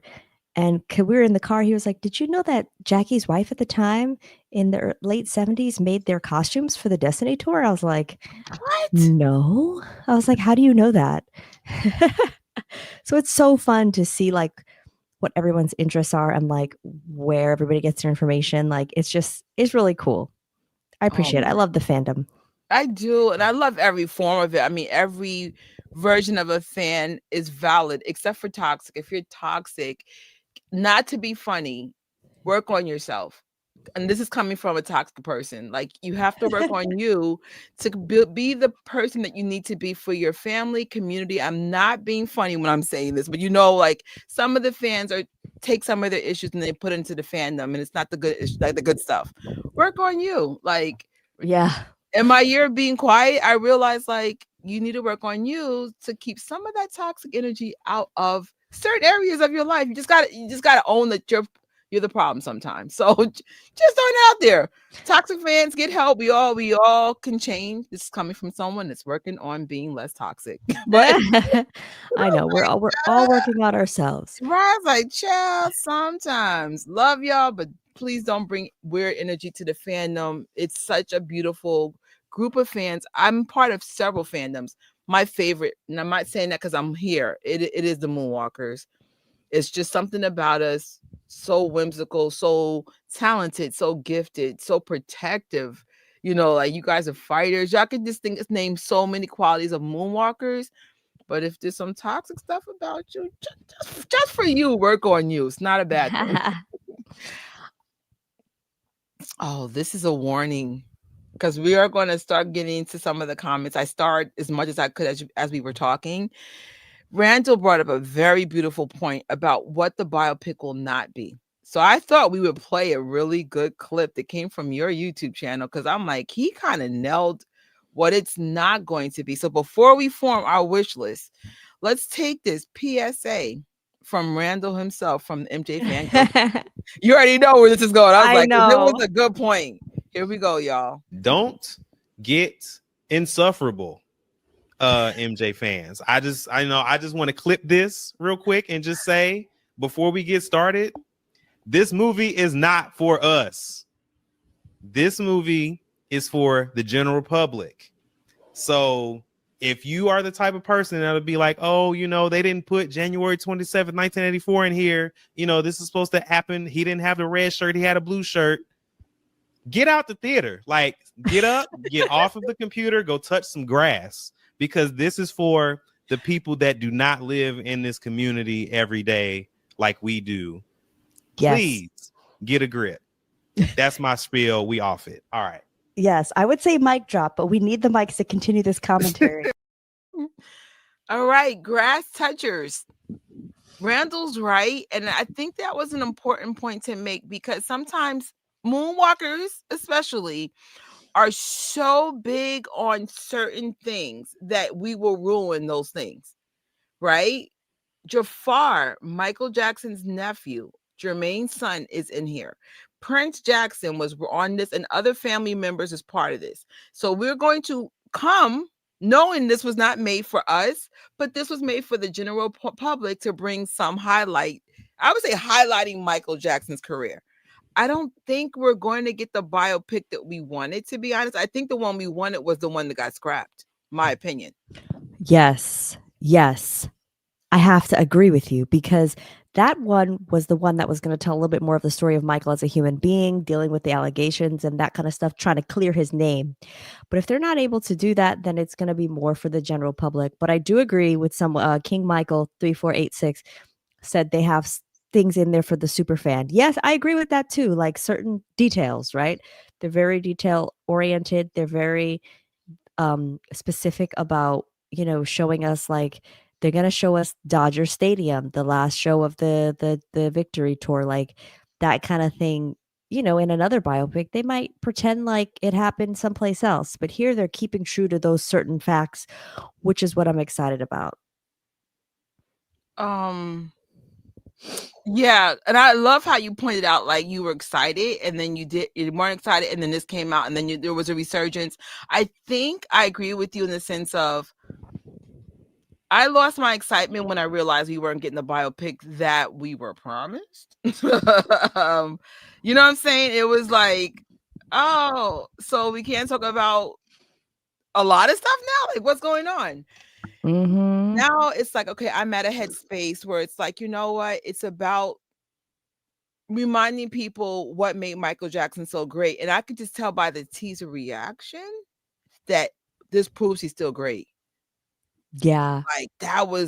Speaker 3: And we were in the car. He was like, did you know that Jackie's wife at the time in the late 70s made their costumes for the Destiny tour? I was like,
Speaker 2: what?
Speaker 3: No. I was like, how do you know that? So it's so fun to see like what everyone's interests are and like where everybody gets their information. Like it's really cool. I appreciate it. I love the fandom.
Speaker 2: I do, and I love every form of it. I mean, every version of a fan is valid, except for toxic. If you're toxic, not to be funny, work on yourself. And this is coming from a toxic person. Like, you have to work on you to be the person that you need to be for your family, community. I'm not being funny when I'm saying this, but like some of the fans take some of their issues and they put it into the fandom, and it's not the good, like the good stuff. Work on you. Like,
Speaker 3: Yeah.
Speaker 2: in my year of being quiet, I realized like you need to work on you to keep some of that toxic energy out of certain areas of your life. You just gotta own that you're the problem sometimes. So just throw it out there. Toxic fans, get help. We all can change. This is coming from someone that's working on being less toxic. But
Speaker 3: I know we're all working on ourselves.
Speaker 2: Ron's like, child, sometimes love y'all, but please don't bring weird energy to the fandom. It's such a beautiful group of fans. I'm part of several fandoms. My favorite, and I'm not saying that because I'm here, it is the Moonwalkers. It's just something about us, so whimsical, so talented, so gifted, so protective. Like, you guys are fighters. Y'all can just name so many qualities of Moonwalkers. But if there's some toxic stuff about you, just for you, work on you. It's not a bad thing. Oh, this is a warning, because we are going to start getting into some of the comments. I start as much as I could as we were talking. Randall brought up a very beautiful point about what the biopic will not be. So I thought we would play a really good clip that came from your YouTube channel, because I'm like, he kind of nailed what it's not going to be. So before we form our wish list, let's take this PSA from Randall himself, from the MJ Fangirl. You already know where this is going. I was it was a good point. Here we go, y'all.
Speaker 6: Don't get insufferable, MJ fans. I just want to clip this real quick and just say, before we get started, this movie is not for us. This movie is for the general public. So if you are the type of person that'll be like, oh, they didn't put January 27th, 1984 in here. This is supposed to happen. He didn't have the red shirt. He had a blue shirt. Get out the theater. Like, get up, get off of the computer, go touch some grass, because this is for the people that do not live in this community every day like we do.
Speaker 3: Yes.
Speaker 6: Please get a grip. That's my spiel. We off it. All right.
Speaker 3: Yes, I would say mic drop, but we need the mics to continue this commentary.
Speaker 2: All right, grass touchers. Randall's right, and I think that was an important point to make, because sometimes Moonwalkers especially are so big on certain things that we will ruin those things, right? Jafar, Michael Jackson's nephew, Jermaine's son, is in here. Prince Jackson was on this, and other family members is part of this. So we're going to come knowing this was not made for us, but this was made for the general public to bring some highlight. I would say highlighting Michael Jackson's career. I don't think we're going to get the biopic that we wanted, to be honest. I think the one we wanted was the one that got scrapped, my opinion.
Speaker 3: Yes. I have to agree with you, because that one was the one that was going to tell a little bit more of the story of Michael as a human being, dealing with the allegations and that kind of stuff, trying to clear his name. But if they're not able to do that, then it's going to be more for the general public. But I do agree with some King Michael 3486 said they have things in there for the super fan. Yes, I agree with that too. Like certain details, right? They're very detail oriented. They're very specific about, showing us, like, they're going to show us Dodger Stadium, the last show of the victory tour, like that kind of thing. In another biopic, they might pretend like it happened someplace else, but here they're keeping true to those certain facts, which is what I'm excited about.
Speaker 2: Yeah, and I love how you pointed out, like, you were excited and then you weren't excited, and then this came out and then there was a resurgence. I think I agree with you in the sense of, I lost my excitement when I realized we weren't getting the biopic that we were promised. You know what I'm saying? It was like, oh, so we can't talk about a lot of stuff now? Like, what's going on?
Speaker 3: Mm-hmm.
Speaker 2: Now it's like, okay, I'm at a headspace where it's like, you know what? It's about reminding people what made Michael Jackson so great. And I could just tell by the teaser reaction that this proves he's still great.
Speaker 3: Yeah,
Speaker 2: Like,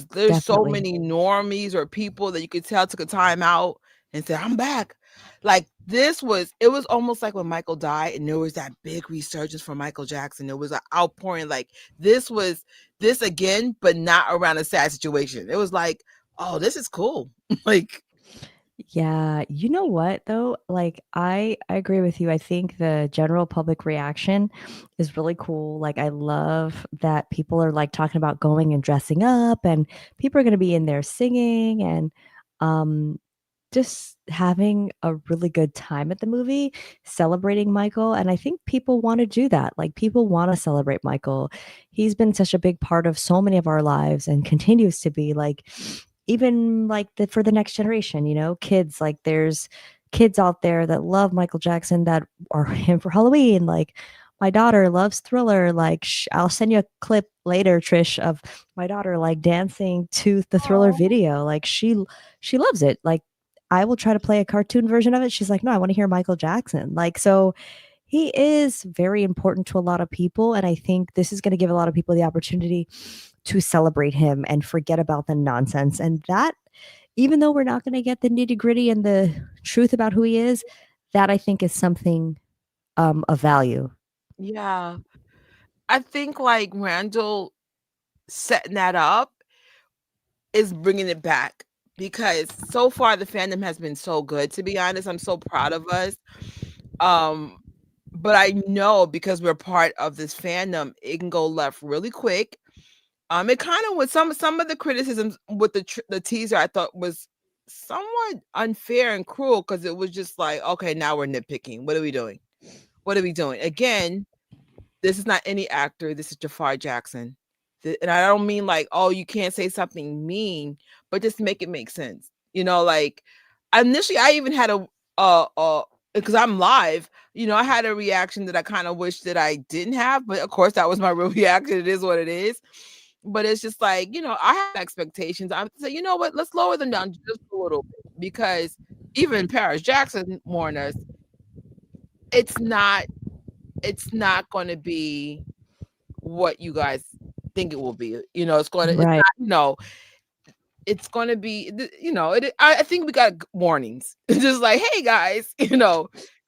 Speaker 2: there's so
Speaker 3: definitely.
Speaker 2: many normies or people that you could tell took a time out and said, I'm back. Like, it was almost like when Michael died and there was that big resurgence for Michael Jackson. There was an outpouring. Like, this was this again, but not around a sad situation. It was like, oh, this is cool. Like,
Speaker 3: Yeah, you know what though? Like I agree with you. I think the general public reaction is really cool. Like I love that people are like talking about going and dressing up and people are going to be in there singing and um just having a really good time at the movie, celebrating Michael, and I think people want to do that. Like people want to celebrate Michael. He's been such a big part of so many of our lives and continues to be like even like for the next generation, kids, like there's kids out there that love Michael Jackson that are him for Halloween. Like my daughter loves Thriller. Like I'll send you a clip later, Trish, of my daughter like dancing to the Thriller
Speaker 2: oh,
Speaker 3: video. Like she loves it. Like I will try to play a cartoon version of it. She's like, no, I want to hear Michael Jackson. Like so he is very important to a lot of people. And I think this is going to give a lot of people the opportunity to celebrate him and forget about the nonsense. And that, even though we're not going to get the nitty gritty and the truth about who he is, that I think is something of value.
Speaker 2: yeah. I think like Randall setting that up is bringing it back because so far the fandom has been so good, to be honest. I'm so proud of us. But I know because we're part of this fandom, it can go left really quick. It kind of was some of the criticisms with the teaser I thought was somewhat unfair and cruel because it was just like, okay, now we're nitpicking. What are we doing? What are we doing? Again, this is not any actor. This is Jafar Jackson. And I don't mean like, oh, you can't say something mean, but just make it make sense. Like initially I even had because I'm live, I had a reaction that I kind of wish that I didn't have, but of course that was my real reaction. It is what it is. But it's just like, I have expectations. I'm saying, you know what, let's lower them down just a little bit because even Paris Jackson warned us, it's not going to be what you guys think it will be. It's going to,
Speaker 3: Right.
Speaker 2: it's going to be, I think we got warnings. Just like, hey guys,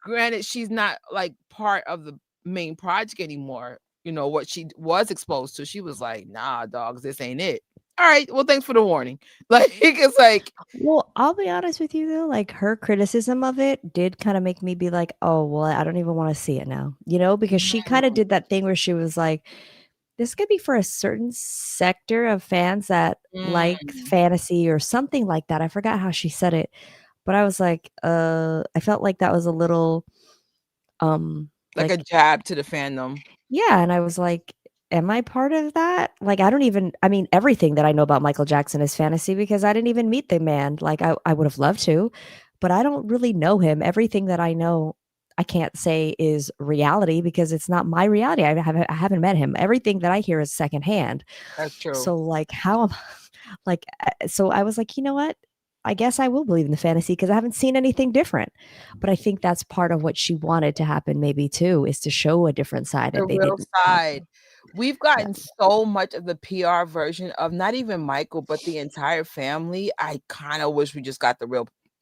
Speaker 2: granted, she's not like part of the main project anymore. What she was exposed to, she was like, nah, dogs, this ain't it. All right, well, thanks for the warning. Like, it's like,
Speaker 3: Well, I'll be honest with you though, like her criticism of it did kind of make me be like, oh, well, I don't even want to see it now, because she kind of did that thing where she was like, this could be for a certain sector of fans that like fantasy or something like that. I forgot how she said it, but I was like, I felt like that was a little,
Speaker 2: like a jab to the fandom.
Speaker 3: yeah. And I was like, am I part of that? Like, I mean, everything that I know about Michael Jackson is fantasy because I didn't even meet the man. Like, I would have loved to, but I don't really know him. Everything that I know, I can't say is reality because it's not my reality. I haven't met him. Everything that I hear is secondhand.
Speaker 2: That's true.
Speaker 3: So, like, how am like, so I was like, you know what? I guess I will believe in the fantasy because I haven't seen anything different. But I think that's part of what she wanted to happen, maybe too, is to show a different side.
Speaker 2: The
Speaker 3: And they
Speaker 2: real
Speaker 3: didn't.
Speaker 2: side. We've gotten so much of the PR version of not even Michael, but the entire family. I kind of wish we just got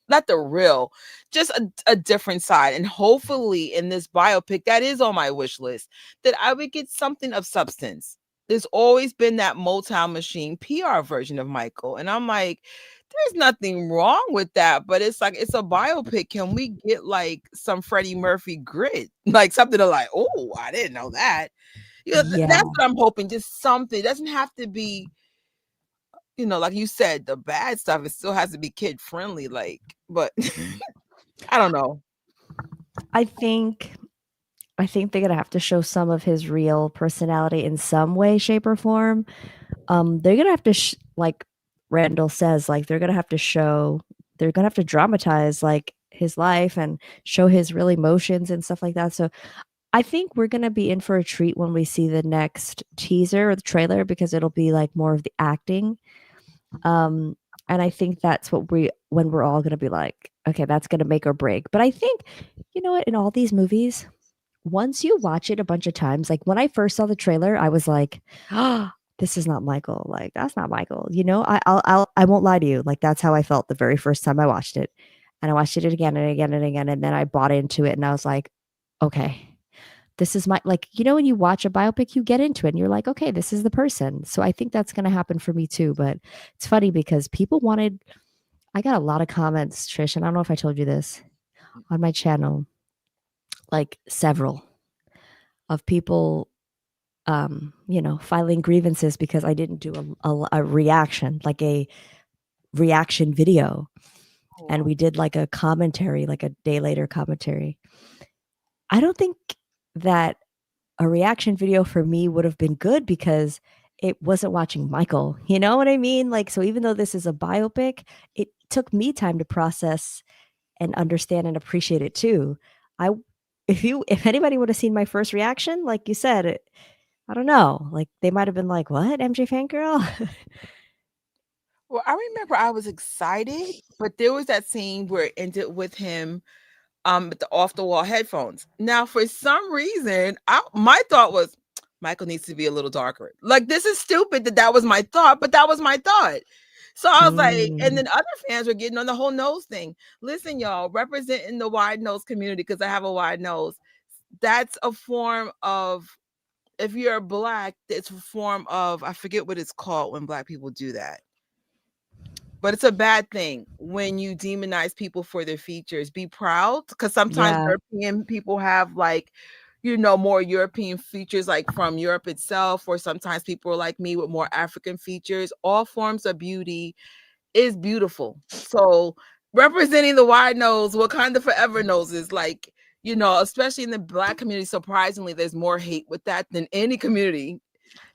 Speaker 2: not the real, just a different side. And hopefully in this biopic that is on my wish list, that I would get something of substance. There's always been that Motown Machine PR version of Michael. And I'm like, there's nothing wrong with that, but it's like, it's a biopic. Can we get like some Freddie Murphy grit? Like something to like, oh, I didn't know that.
Speaker 3: Yeah.
Speaker 2: That's what I'm hoping. Just something. It doesn't have to be, like you said, the bad stuff. It still has to be kid friendly. Like, but I don't know.
Speaker 3: I think they're gonna have to show some of his real personality in some way, shape, or form. They're gonna have to like Randall says, like they're gonna have to dramatize like his life and show his real emotions and stuff like that. So I think we're gonna be in for a treat when we see the next teaser or the trailer because it'll be like more of the acting. And I think that's when we're all gonna be like, okay, that's gonna make or break. But I think, you know what, in all these movies, once you watch it a bunch of times, like when I first saw the trailer, I was like, "Ah, this is not Michael. Like that's not Michael." You know, I won't lie to you. Like that's how I felt the very first time I watched it, and I watched it again and again and again, and then I bought into it, and I was like, "Okay, this is my like." You know, when you watch a biopic, you get into it, and you're like, "Okay, this is the person." So I think that's going to happen for me too. But it's funny because people wanted. I got a lot of comments, Trish, and I don't know if I told you this on my channel, like several of people filing grievances because I didn't do a reaction, like a reaction video. And we did like a commentary, like a day later commentary. I don't think that a reaction video for me would have been good because it wasn't watching Michael. You know what I mean? Like, so even though this is a biopic, it took me time to process and understand and appreciate it too. I if anybody would have seen my first reaction, like you said, I don't know. Like they might have been like, "What, MJ fangirl?"
Speaker 2: Well, I remember I was excited, but there was that scene where it ended with him with the off the wall headphones. Now, for some reason, my thought was Michael needs to be a little darker. Like this is stupid that was my thought, but that was my thought. So I was like, and then other fans were getting on the whole nose thing. Listen, y'all, representing the wide nose community because I have a wide nose. That's a form of, if you're black, it's a form of, I forget what it's called when black people do that. But it's a bad thing when you demonize people for their features. Be proud, because sometimes European people have like, more European features, like from Europe itself, or sometimes people are like me with more African features. All forms of beauty is beautiful. So representing the wide nose, Wakanda forever noses, like, especially in the black community, surprisingly, there's more hate with that than any community.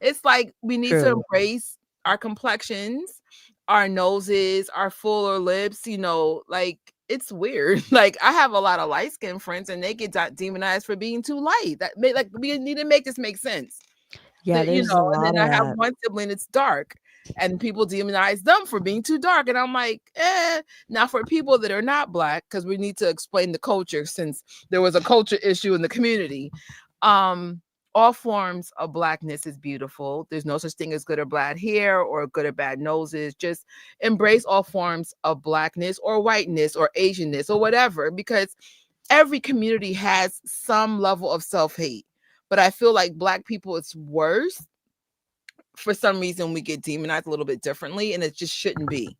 Speaker 2: It's like we need to embrace our complexions, our noses, our fuller lips, like it's weird. Like I have a lot of light skinned friends and they get demonized for being too light. Like we need to make this make sense.
Speaker 3: Yeah, there's a lot
Speaker 2: and then
Speaker 3: of
Speaker 2: I have
Speaker 3: that.
Speaker 2: one sibling that's dark and people demonize them for being too dark. And I'm like, now for people that are not black, because we need to explain the culture since there was a culture issue in the community. All forms of blackness is beautiful. There's no such thing as good or bad hair or good or bad noses. Just embrace all forms of blackness or whiteness or Asianness or whatever, because every community has some level of self-hate. But I feel like black people, it's worse. For some reason, we get demonized a little bit differently, and it just shouldn't be.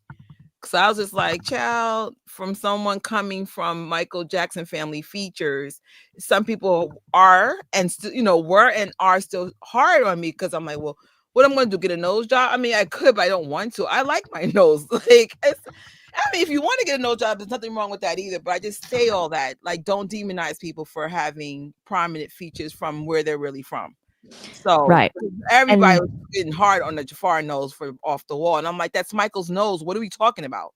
Speaker 2: So I was just like, child, from someone coming from Michael Jackson family features, some people are and still, were and are still hard on me because I'm like, well, what I'm going to do? Get a nose job? I mean, I could, but I don't want to. I like my nose. Like, if you want to get a nose job, there's nothing wrong with that either. But I just say all that, like, don't demonize people for having prominent features from where they're really from. So everybody was getting hard on the Jafar nose for off the wall. And I'm like, that's Michael's nose. What are we talking about?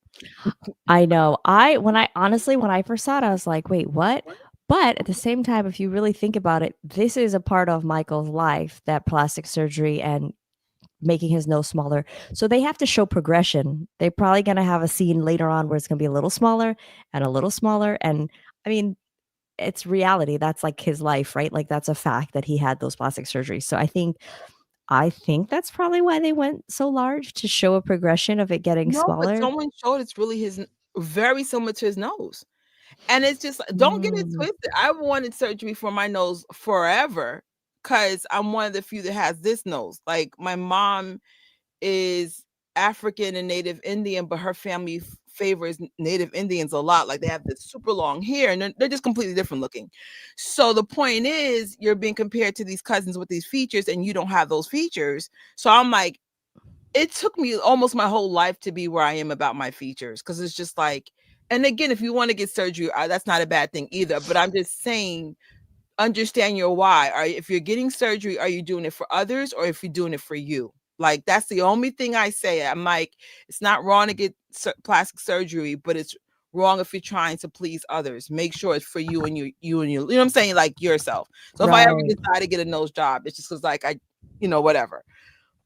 Speaker 3: I know. When I first saw it, I was like, wait, what? But at the same time, if you really think about it, this is a part of Michael's life, that plastic surgery and making his nose smaller. So they have to show progression. They're probably going to have a scene later on where it's going to be a little smaller and a little smaller. And I mean, it's reality. That's like his life, right? Like that's a fact that he had those plastic surgeries. So I think that's probably why they went so large, to show a progression of it getting smaller.
Speaker 2: But someone showed it's really very similar to his nose. And it's just, don't get it twisted. I wanted surgery for my nose forever because I'm one of the few that has this nose. Like my mom is African and Native Indian, but her family favors Native Indians a lot. Like they have this super long hair and they're just completely different looking. So the point is, you're being compared to these cousins with these features and you don't have those features. So I'm like, it took me almost my whole life to be where I am about my features, because it's just like, and again, if you want to get surgery, that's not a bad thing either. But I'm just saying, understand your why. If you're getting surgery, are you doing it for others or if you're doing it for you? Like, that's the only thing I say. I'm like, it's not wrong to get plastic surgery, but it's wrong if you're trying to please others. Make sure it's for you and you know what I'm saying, like yourself. So if I ever
Speaker 3: Right.
Speaker 2: decide to get a nose job, it's just because like I, whatever.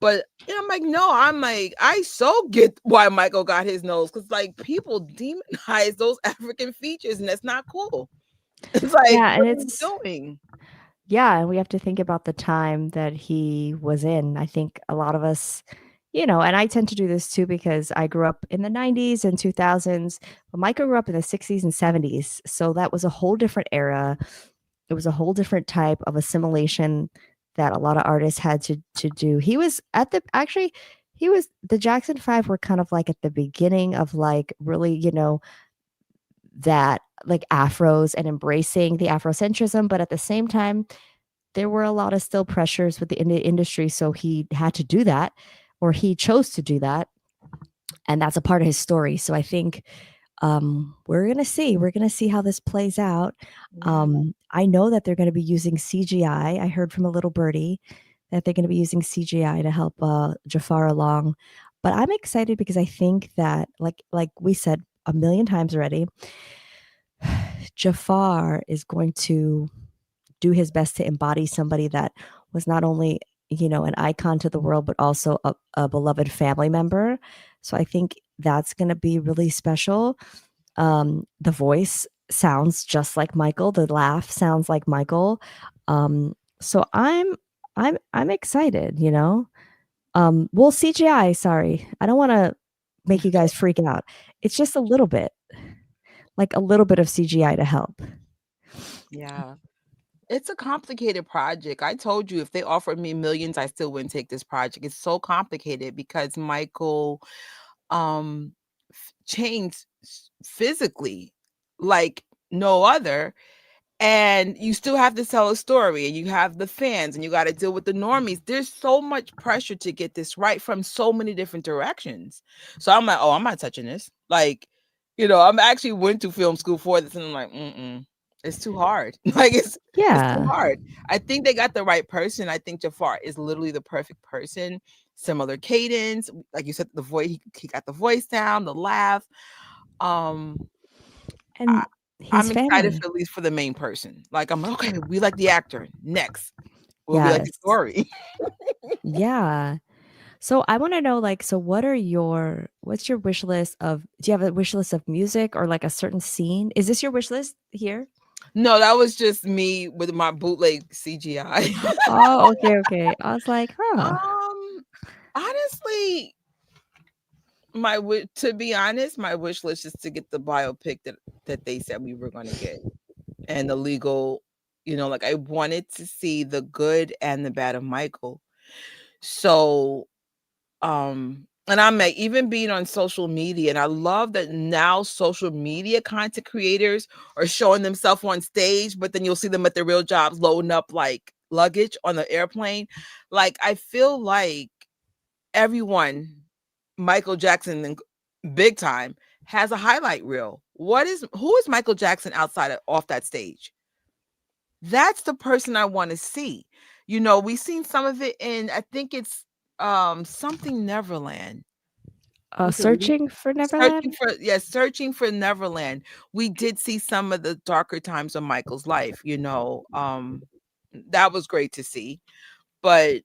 Speaker 2: But I'm like, no, I'm like, I so get why Michael got his nose, because like people demonize those African features, and that's not cool. It's like,
Speaker 3: Yeah, and
Speaker 2: what are you
Speaker 3: it's
Speaker 2: doing?
Speaker 3: yeah, and we have to think about the time that he was in. I think a lot of us, and I tend to do this too because I grew up in the 90s and 2000s, but Michael grew up in the 60s and 70s. So that was a whole different era. It was a whole different type of assimilation that a lot of artists had to do. He was the Jackson 5 were kind of like at the beginning of like really, that like afros and embracing the Afrocentrism, but at the same time there were a lot of still pressures with the industry, so he had to do that, or he chose to do that, and that's a part of his story. So I think we're gonna see how this plays out. I know that they're going to be using CGI. I heard from a little birdie that they're going to be using CGI to help Jafar along, but I'm excited because I think that like we said a million times already, Jafar is going to do his best to embody somebody that was not only an icon to the world but also a beloved family member. So I think that's going to be really special. The voice sounds just like Michael, the laugh sounds like Michael. So I'm excited. Well, CGI, sorry, I don't want to make you guys freak out. It's just a little bit of CGI to help.
Speaker 2: Yeah. It's a complicated project. I told you if they offered me millions, I still wouldn't take this project. It's so complicated because Michael changed physically like no other. And you still have to tell a story, and you have the fans, and you got to deal with the normies. There's so much pressure to get this right from so many different directions. So I'm like, oh, I'm not touching this. Like, I'm actually went to film school for this, and I'm like, it's too hard. Like it's too hard. I think they got the right person. I think Jafar is literally the perfect person. Similar cadence, like you said, the voice. He got the voice down, the laugh.
Speaker 3: And
Speaker 2: I'm
Speaker 3: he's
Speaker 2: excited
Speaker 3: family.
Speaker 2: for at least for the main person. Like I'm like, okay, we like the actor. Next, we like the
Speaker 3: Yes.
Speaker 2: story.
Speaker 3: Yeah. So I want to know, like, so what's your wish list of, do you have a wish list of music or like a certain scene? Is this your wish list here?
Speaker 2: No, that was just me with my bootleg CGI.
Speaker 3: Oh, okay. I was like, huh.
Speaker 2: Honestly, to be honest, my wish list is to get the biopic that they said we were going to get, and the legal, like I wanted to see the good and the bad of Michael. So, and I'm like, even being on social media, and I love that now social media content creators are showing themselves on stage, but then you'll see them at their real jobs loading up like luggage on the airplane. Like I feel like everyone, Michael Jackson and big time, has a highlight reel. Who is Michael Jackson outside off that stage? That's the person I want to see. We've seen some of it in, I think it's something Neverland.
Speaker 3: Searching for Neverland?
Speaker 2: Searching for Neverland. We did see some of the darker times of Michael's life, that was great to see. But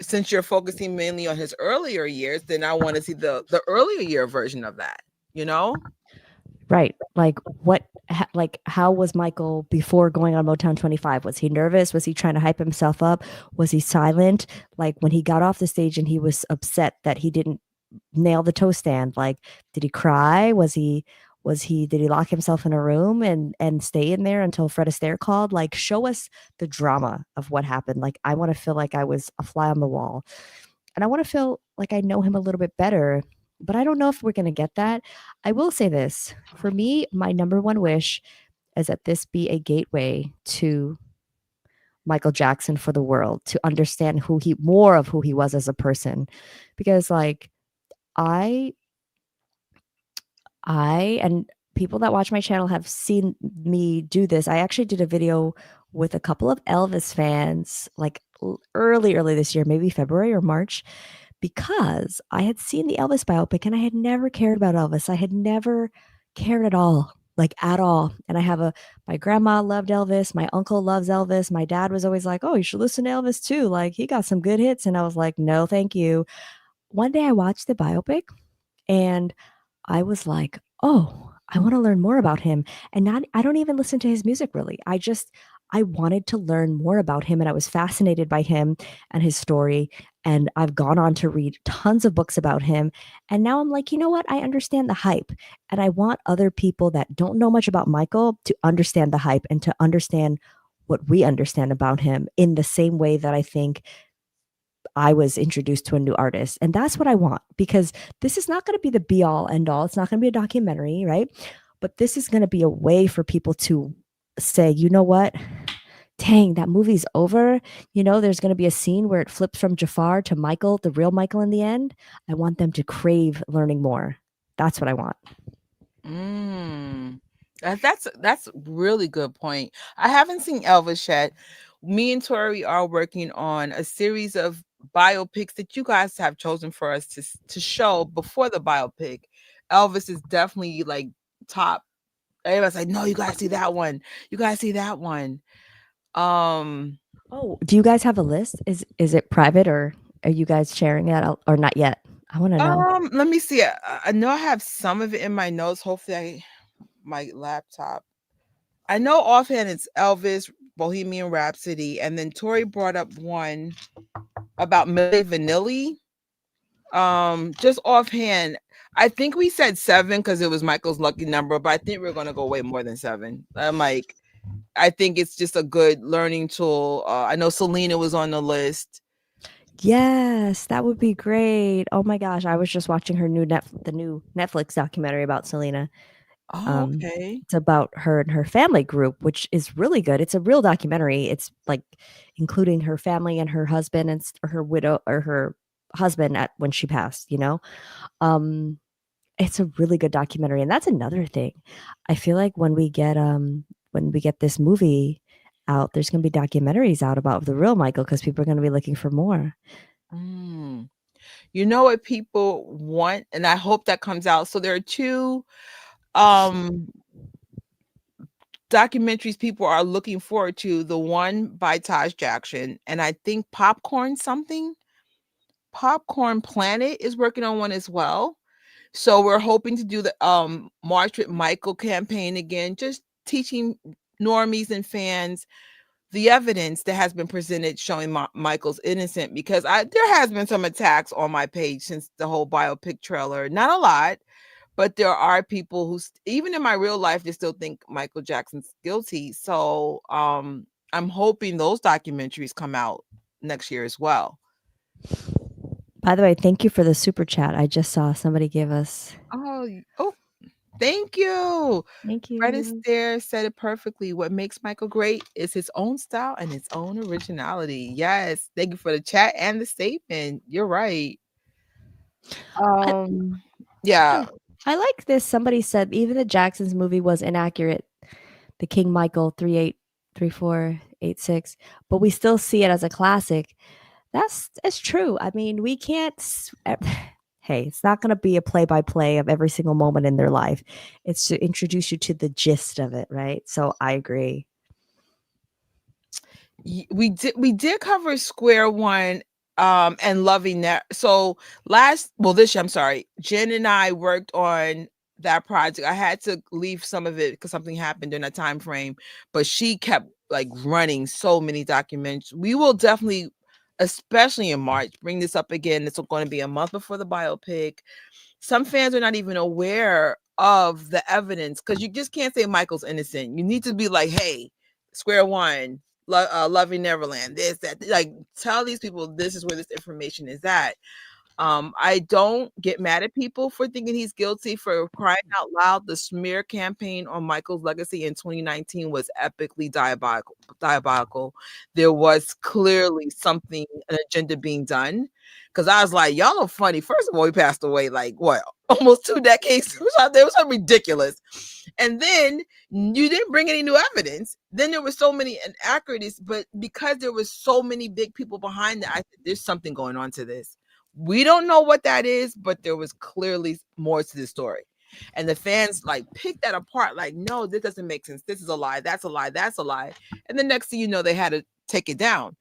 Speaker 2: since you're focusing mainly on his earlier years, then I want to see the earlier year version of that,
Speaker 3: Right. Like how was Michael before going on Motown 25? Was he nervous? Was he trying to hype himself up? Was he silent? Like when he got off the stage and he was upset that he didn't nail the toe stand, like did he cry? Did he lock himself in a room and stay in there until Fred Astaire called? Like show us the drama of what happened. Like I want to feel like I was a fly on the wall. And I want to feel like I know him a little bit better, but I don't know if we're going to get that. I will say this. For me, my number one wish is that this be a gateway to Michael Jackson for the world, to understand more of who he was as a person. Because like I and people that watch my channel have seen me do this. I actually did a video with a couple of Elvis fans like early this year, maybe February or March, because I had seen the Elvis biopic and I had never cared about Elvis. I had never cared at all, like at all. And my grandma loved Elvis. My uncle loves Elvis. My dad was always like, oh, you should listen to Elvis too. Like he got some good hits. And I was like, no, thank you. One day I watched the biopic and I was like, oh, I want to learn more about him. And I don't even listen to his music really. I wanted to learn more about him and I was fascinated by him and his story. And I've gone on to read tons of books about him. And now I'm like, you know what? I understand the hype. And I want other people that don't know much about Michael to understand the hype and to understand what we understand about him in the same way that I think I was introduced to a new artist. And that's what I want because this is not going to be the be all end all. It's not going to be a documentary, right? But this is going to be a way for people to say, you know what? Dang, that movie's over. You know, there's going to be a scene where it flips from Jafar to Michael, the real Michael in the end. I want them to crave learning more. That's what I want.
Speaker 2: That's really good point. I haven't seen Elvis yet. Me and Tori are working on a series of biopics that you guys have chosen for us to show before the biopic. Elvis is definitely like top. Everybody's like, no, you guys see that one. You guys see that one.
Speaker 3: Oh, do you guys have a list? Is it private or are you guys sharing it or not yet? I want to know.
Speaker 2: Let me see. I know I have some of it in my notes. Hopefully, my laptop. I know offhand it's Elvis, Bohemian Rhapsody, and then Tori brought up one about Milli Vanilli. Just offhand, I think we said 7 because it was Michael's lucky number, but I think we're gonna go way more than 7. I'm like, I think it's just a good learning tool. I know Selena was on the list.
Speaker 3: Yes, that would be great. Oh my gosh, I was just watching the new Netflix documentary about Selena.
Speaker 2: Oh, okay.
Speaker 3: It's about her and her family group, which is really good. It's a real documentary. It's like including her family and her husband and her widow or her husband when she passed, you know. It's a really good documentary, and that's another thing. I feel like when we get this movie out, there's going to be documentaries out about the real Michael because people are going to be looking for more.
Speaker 2: You know what people want, and I hope that comes out. So there are 2 documentaries people are looking forward to. The one by Taj Jackson, and I think Popcorn Planet is working on one as well. So we're hoping to do the March with Michael campaign again, just teaching normies and fans the evidence that has been presented showing Michael's innocent, because there has been some attacks on my page since the whole biopic trailer. Not a lot, but there are people who even in my real life, they still think Michael Jackson's guilty. So I'm hoping those documentaries come out next year as well.
Speaker 3: By the way, thank you for the super chat. I just saw somebody give us.
Speaker 2: Oh, thank you.
Speaker 3: Thank you.
Speaker 2: Fred Astaire said it perfectly. What makes Michael great is his own style and his own originality. Yes. Thank you for the chat and the statement. You're right. Yeah.
Speaker 3: I like this. Somebody said even the Jacksons movie was inaccurate. The King Michael 383486, but we still see it as a classic. That's true. I mean, we can't. Hey, it's not going to be a play-by-play of every single moment in their life. It's to introduce you to the gist of it, right? So I agree.
Speaker 2: We did cover Square One and Loving That. So this year, I'm sorry, Jen and I worked on that project. I had to leave some of it because something happened during that time frame, but she kept like running so many documents. We will definitely, especially in March, bring this up again. It's going to be a month before the biopic. Some fans are not even aware of the evidence because you just can't say Michael's innocent. You need to be like, hey, Square One, Loving Neverland, this, that, like tell these people this is where this information is at. I don't get mad at people for thinking he's guilty. For crying out loud, the smear campaign on Michael's legacy in 2019 was epically diabolical. There was clearly an agenda being done. Because I was like, y'all are funny. First of all, he passed away like what, almost 2 decades. It was ridiculous. And then you didn't bring any new evidence. Then there were so many inaccuracies, but because there was so many big people behind that, I said, there's something going on to this. We don't know what that is, but there was clearly more to the story. And the fans like picked that apart, like, no, this doesn't make sense. This is a lie. That's a lie. That's a lie. And the next thing you know, they had to take it down.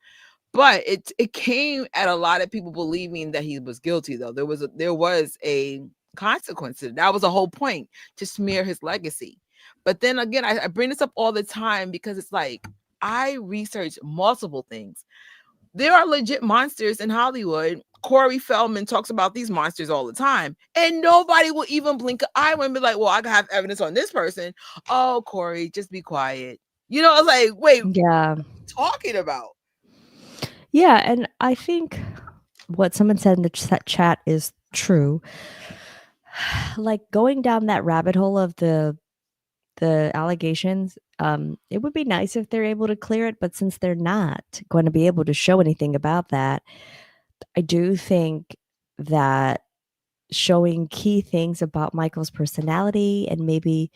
Speaker 2: But it came at a lot of people believing that he was guilty, though. There was a consequence to it. That was the whole point, to smear his legacy. But then again, I bring this up all the time because it's like I research multiple things. There are legit monsters in Hollywood. Corey Feldman talks about these monsters all the time, and nobody will even blink an eye when be like, well, I can have evidence on this person. Oh, Corey, just be quiet. You know, I was like, wait,
Speaker 3: Yeah.
Speaker 2: talking about?
Speaker 3: Yeah, and I think what someone said in the chat is true. Like going down that rabbit hole of the allegations, it would be nice if they're able to clear it, but since they're not going to be able to show anything about that, I do think that showing key things about Michael's personality and maybe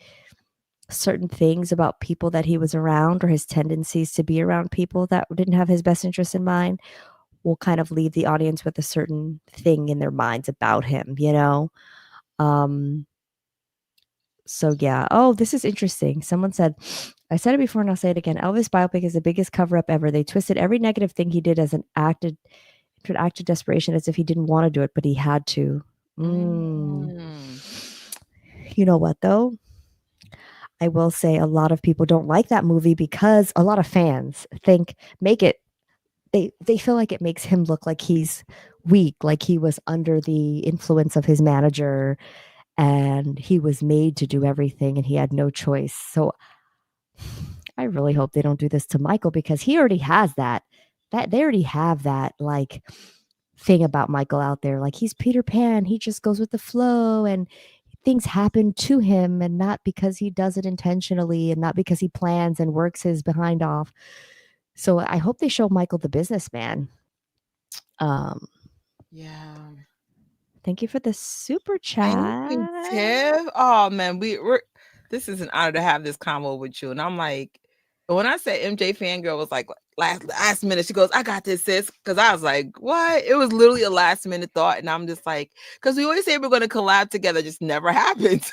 Speaker 3: certain things about people that he was around or his tendencies to be around people that didn't have his best interest in mind will kind of leave the audience with a certain thing in their minds about him, you know? So yeah. Oh, this is interesting. Someone said, I said it before and I'll say it again. Elvis biopic is the biggest cover up ever. They twisted every negative thing he did as an act of desperation, as if he didn't want to do it, but he had to. You know what though? I will say a lot of people don't like that movie because a lot of fans they feel like it makes him look like he's weak, like he was under the influence of his manager and he was made to do everything and he had no choice. So I really hope they don't do this to Michael because he already has that they already have that like thing about Michael out there. Like he's Peter Pan. He just goes with the flow and things happen to him and not because he does it intentionally and not because he plans and works his behind off. So I hope they show Michael the businessman.
Speaker 2: Yeah.
Speaker 3: Thank you for the super chat.
Speaker 2: Thank you, Tiff. Oh man, we're this is an honor to have this convo with you. And I'm like, when I said MJ Fangirl was like last minute, she goes, I got this, sis. Because I was like, what? It was literally a last minute thought. And I'm just like, because we always say we're going to collab together, just never happens.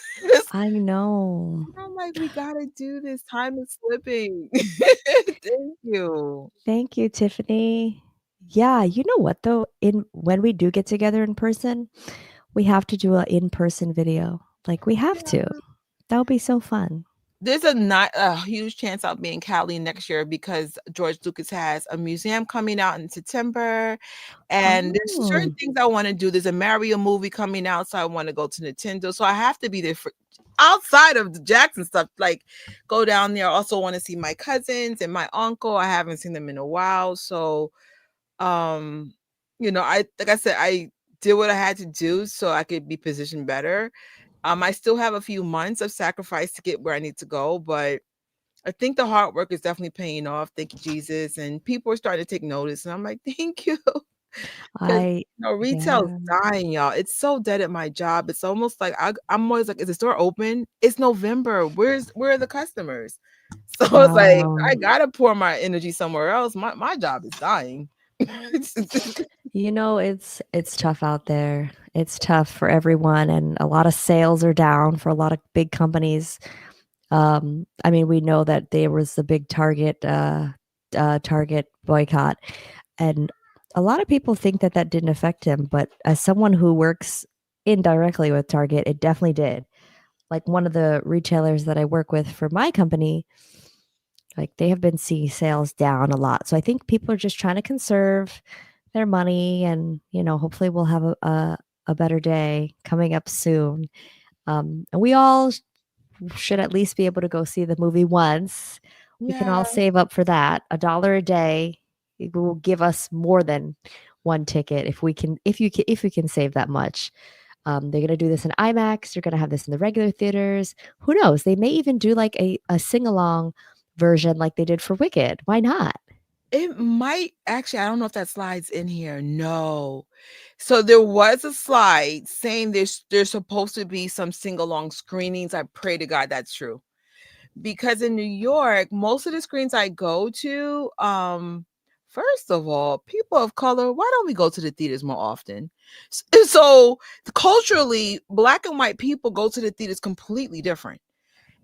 Speaker 3: I know.
Speaker 2: I'm like, we gotta do this. Time is slipping. Thank you.
Speaker 3: Thank you, Tiffany. Yeah, you know what though? When we do get together in person, we have to do an in-person video. Like we have to. That would be so fun.
Speaker 2: There's not a huge chance I'll be in Cali next year because George Lucas has a museum coming out in September, and there's certain things I want to do. There's a Mario movie coming out, so I want to go to Nintendo. So I have to be there for outside of the Jackson stuff. Like go down there. I also want to see my cousins and my uncle. I haven't seen them in a while, so you know, like I said, I did what I had to do so I could be positioned better. I still have a few months of sacrifice to get where I need to go, but I think the hard work is definitely paying off. Thank you, Jesus. And people are starting to take notice. And I'm like, thank you. Retail is dying, y'all. It's so dead at my job. It's almost like I'm always like, is the store open? It's November. Where are the customers? So it's like I gotta pour my energy somewhere else. My job is dying.
Speaker 3: You know, it's tough out there. It's tough for everyone, and a lot of sales are down for a lot of big companies. I mean, we know that there was the big Target boycott, and a lot of people think that didn't affect him. But as someone who works indirectly with Target, it definitely did. Like one of the retailers that I work with for my company, like they have been seeing sales down a lot. So I think people are just trying to conserve their money, and you know, hopefully we'll have a better day coming up soon. And we all should at least be able to go see the movie once. We can all save up for that. $1 a day. It will give us more than one ticket if we can save that much. They're gonna do this in IMAX. They're gonna have this in the regular theaters. Who knows? They may even do like a sing-along version like they did for Wicked. Why not?
Speaker 2: It might actually, I don't know if that slide's in here. No. So there was a slide saying there's supposed to be some sing-along screenings. I pray to God that's true. Because in New York, most of the screens I go to, First of all, people of color, why don't we go to the theaters more often? So culturally, black and white people go to the theaters completely different.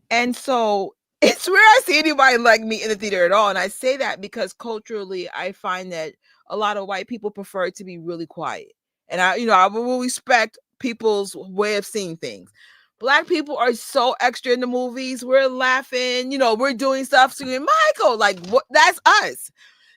Speaker 2: And so it's rare I see anybody like me in the theater at all. And I say that because culturally, I find that a lot of white people prefer it to be really quiet. And I will respect people's way of seeing things. Black people are so extra in the movies. We're laughing, we're doing stuff, singing Michael, like what? That's us.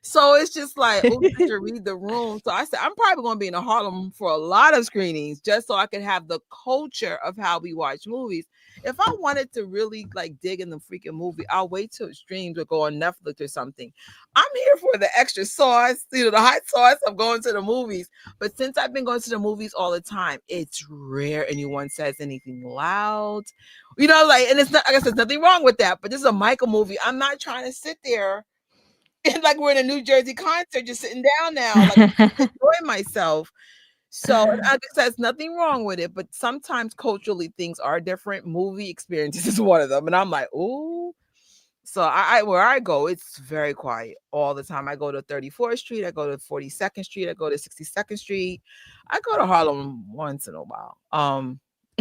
Speaker 2: So it's just like, oh, you have to read the room. So I said, I'm probably going to be in Harlem for a lot of screenings just so I can have the culture of how we watch movies. If I wanted to really like dig in the freaking movie, I'll wait till it streams or go on Netflix or something. I'm here for the extra sauce, the hot sauce of going to the movies. But since I've been going to the movies all the time, it's rare anyone says anything loud. And it's not, I guess there's nothing wrong with that, but this is a Michael movie. I'm not trying to sit there and like we're in a New Jersey concert, just sitting down now, like enjoying myself. So I guess there's nothing wrong with it, but sometimes culturally things are different. Movie experiences is one of them, and I'm like, ooh. So I where I go, it's very quiet all the time. I go to 34th Street, I go to 42nd Street, I go to 62nd Street. I go to Harlem once in a while.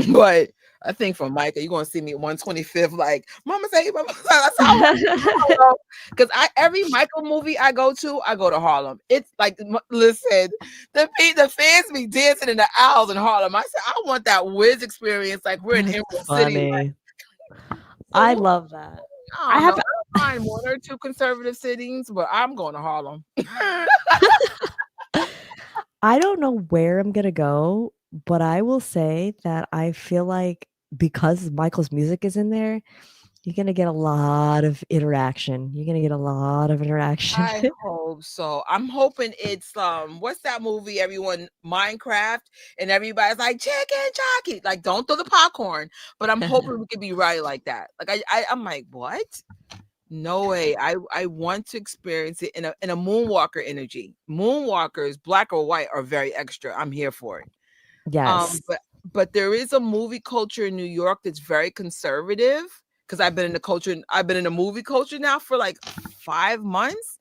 Speaker 2: But I think for Micah, you're gonna see me at 125th, like Mama say, Mama. That's how because every Michael movie I go to Harlem. It's like, listen, the fans be dancing in the aisles in Harlem. I said, I want that Wiz experience, like we're in Emerald City. Like,
Speaker 3: I love that.
Speaker 2: I don't find one or two conservative sittings, but I'm going to Harlem.
Speaker 3: I don't know where I'm gonna go, but I will say that I feel like because Michael's music is in there, you're gonna get a lot of interaction.
Speaker 2: I hope so. I'm hoping it's what's that movie? Everyone, Minecraft, and everybody's like chicken jockey. Like, don't throw the popcorn. But I'm hoping we could be right like that. Like I'm like, what? No way. I want to experience it in a Moonwalker energy. Moonwalkers, black or white, are very extra. I'm here for it.
Speaker 3: Yes.
Speaker 2: But there is a movie culture in New York that's very conservative. Because I've been in the movie culture now for like 5 months.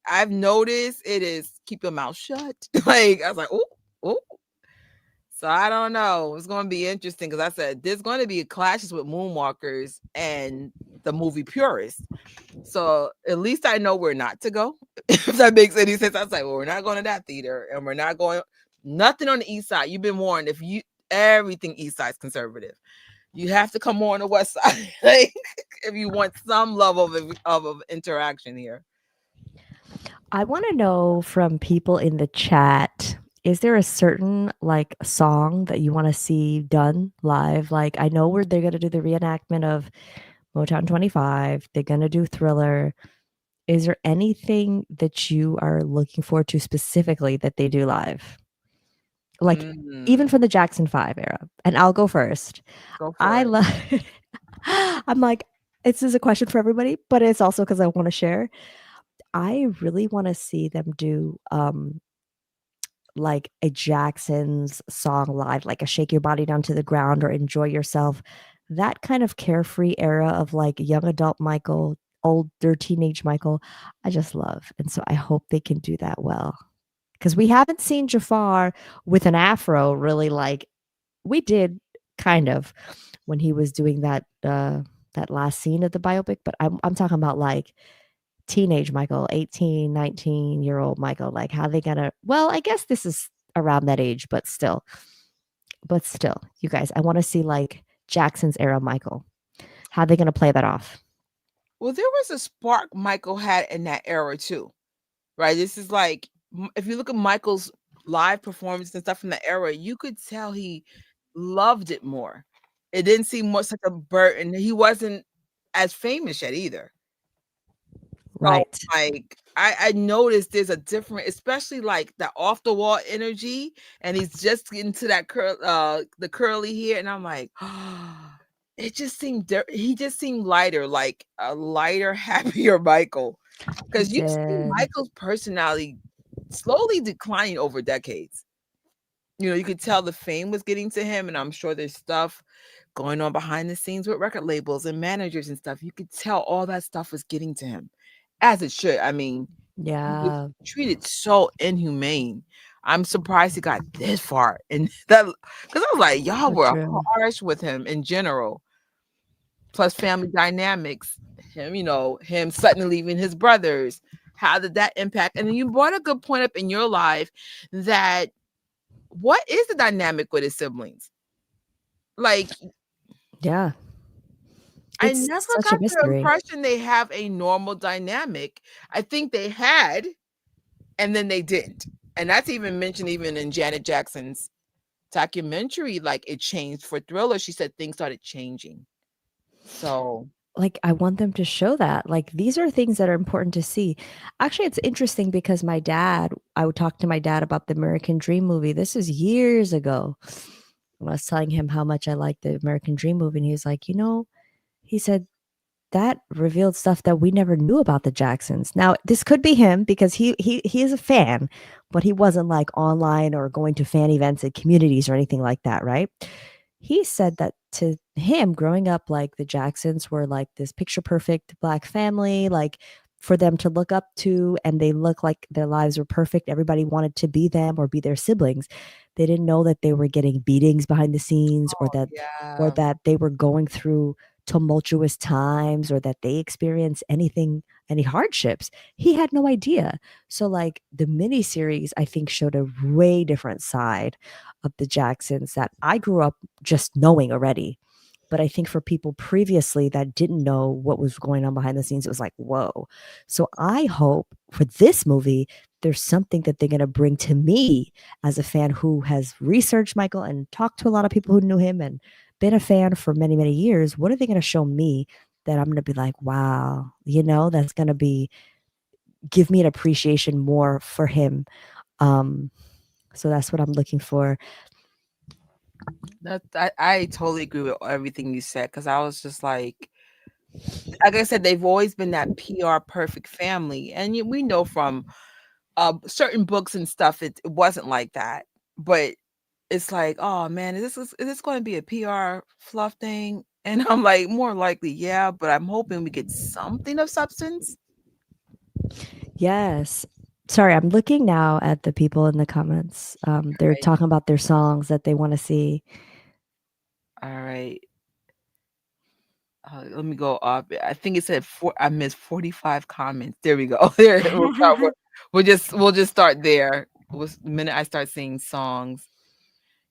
Speaker 2: I've noticed it is keep your mouth shut. Like I was like, oh. So I don't know. It's going to be interesting because I said there's going to be clashes with Moonwalkers and the movie purists. So at least I know where not to go. If that makes any sense. I was like, well, we're not going to that theater, and we're not going nothing on the east side. You've been warned. Everything east side is conservative. You have to come more on the west side, like if you want some level of interaction here.
Speaker 3: I want to know from people in the chat, is there a certain like song that you want to see done live? Like I know they're going to do the reenactment of Motown 25. They're going to do Thriller. Is there anything that you are looking forward to specifically that they do live? Like even from the Jackson 5 era. And I'll go first. I love I'm like, this is a question for everybody, but it's also because I want to share. I really want to see them do like a Jackson's song live, like a Shake Your Body Down to the Ground or Enjoy Yourself. That kind of carefree era of like young adult Michael, older teenage Michael, I just love. And so I hope they can do that well. Because we haven't seen Jafar with an afro really, like we did kind of when he was doing that last scene of the biopic, but I'm talking about like teenage Michael, 18, 19-year-old Michael, like how they gonna, well, I guess this is around that age, but still, you guys, I want to see like Jackson's era Michael. How they gonna play that off?
Speaker 2: Well, there was a spark Michael had in that era too, right? This is like, if you look at Michael's live performance and stuff from the era, you could tell he loved it more. It didn't seem much like a burden. He wasn't as famous yet either.
Speaker 3: Right.
Speaker 2: So, like I noticed there's a different, especially like the off the wall energy, and he's just getting to that the curly hair, and I'm like, it just seemed he just seemed lighter, like a lighter, happier Michael. Because you see Michael's personality slowly declining over decades. You could tell the fame was getting to him, and I'm sure there's stuff going on behind the scenes with record labels and managers and stuff. You could tell all that stuff was getting to him, as it should. I mean, was
Speaker 3: Yeah,
Speaker 2: treated so inhumane. I'm surprised he got this far, and that because I was like, y'all
Speaker 3: so
Speaker 2: were
Speaker 3: true.
Speaker 2: harsh with him in general. Plus family dynamics, him suddenly leaving his brothers. How did that impact? And then you brought a good point up in your life that what is the dynamic with his siblings? Like,
Speaker 3: Yeah,
Speaker 2: I
Speaker 3: it's
Speaker 2: never
Speaker 3: such a
Speaker 2: got the
Speaker 3: mystery.
Speaker 2: impression they have a normal dynamic. I think they had, and then they didn't. And that's even mentioned even in Janet Jackson's documentary, like it changed for Thriller. She said things started changing. So
Speaker 3: Like, I want them to show that. Like, these are things that are important to see. Actually, it's interesting because I would talk to my dad about the American Dream movie. This is years ago. And I was telling him how much I liked the American Dream movie, and he was like, he said, that revealed stuff that we never knew about the Jacksons. Now, this could be him because he is a fan, but he wasn't like online or going to fan events and communities or anything like that, right? He said that to him growing up, like the Jacksons were like this picture perfect black family, like for them to look up to, and they look like their lives were perfect. Everybody wanted to be them or be their siblings. They didn't know that they were getting beatings behind the scenes, or
Speaker 2: yeah.
Speaker 3: that they were going through tumultuous times, or that they experienced any hardships. He had no idea. So like the miniseries, I think, showed a way different side of the Jacksons that I grew up just knowing already. But I think for people previously that didn't know what was going on behind the scenes, it was like, whoa. So I hope for this movie, there's something that they're going to bring to me as a fan who has researched Michael and talked to a lot of people who knew him and been a fan for many, many years. What are they going to show me that I'm going to be like, wow, that's going to give me an appreciation more for him. Um, so that's what I'm looking for.
Speaker 2: I totally agree with everything you said because I was just like I said, they've always been that PR perfect family, and we know from certain books and stuff, it wasn't like that. But it's like, oh man, is this going to be a PR fluff thing? And I'm like, more likely, yeah. But I'm hoping we get something of substance.
Speaker 3: Yes. Sorry, I'm looking now at the people in the comments. They're
Speaker 2: Right.
Speaker 3: talking about their songs that they want to see.
Speaker 2: All right. Let me go up. I think it said I missed 45 comments. There we go. There we'll start. We'll just start there. The minute I start seeing songs.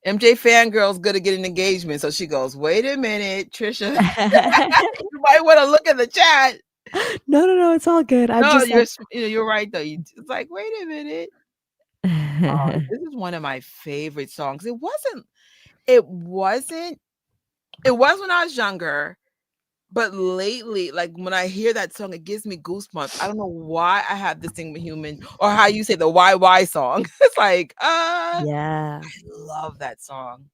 Speaker 2: MJ Fangirl's good at getting engagement. So she goes, wait a minute, Trisha. You might want to look at the chat.
Speaker 3: No, it's all good. I'm
Speaker 2: No,
Speaker 3: just like,
Speaker 2: you're right though. It's like, wait a minute. This is one of my favorite songs. It was when I was younger, but lately, like when I hear that song, it gives me goosebumps. I don't know why I have this thing with human, or how you say the YY song. It's like,
Speaker 3: yeah,
Speaker 2: I love that song.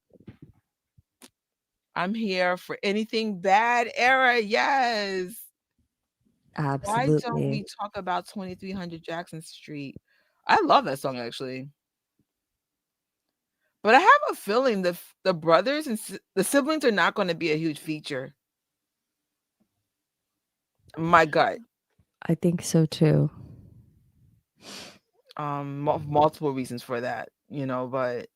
Speaker 2: I'm here for anything bad era. Yes. Why don't we
Speaker 3: absolutely.
Speaker 2: talk about 2300 Jackson Street? I love that song actually. But I have a feeling the brothers and the siblings are not going to be a huge feature. My gut.
Speaker 3: I think so too.
Speaker 2: Multiple reasons for that, but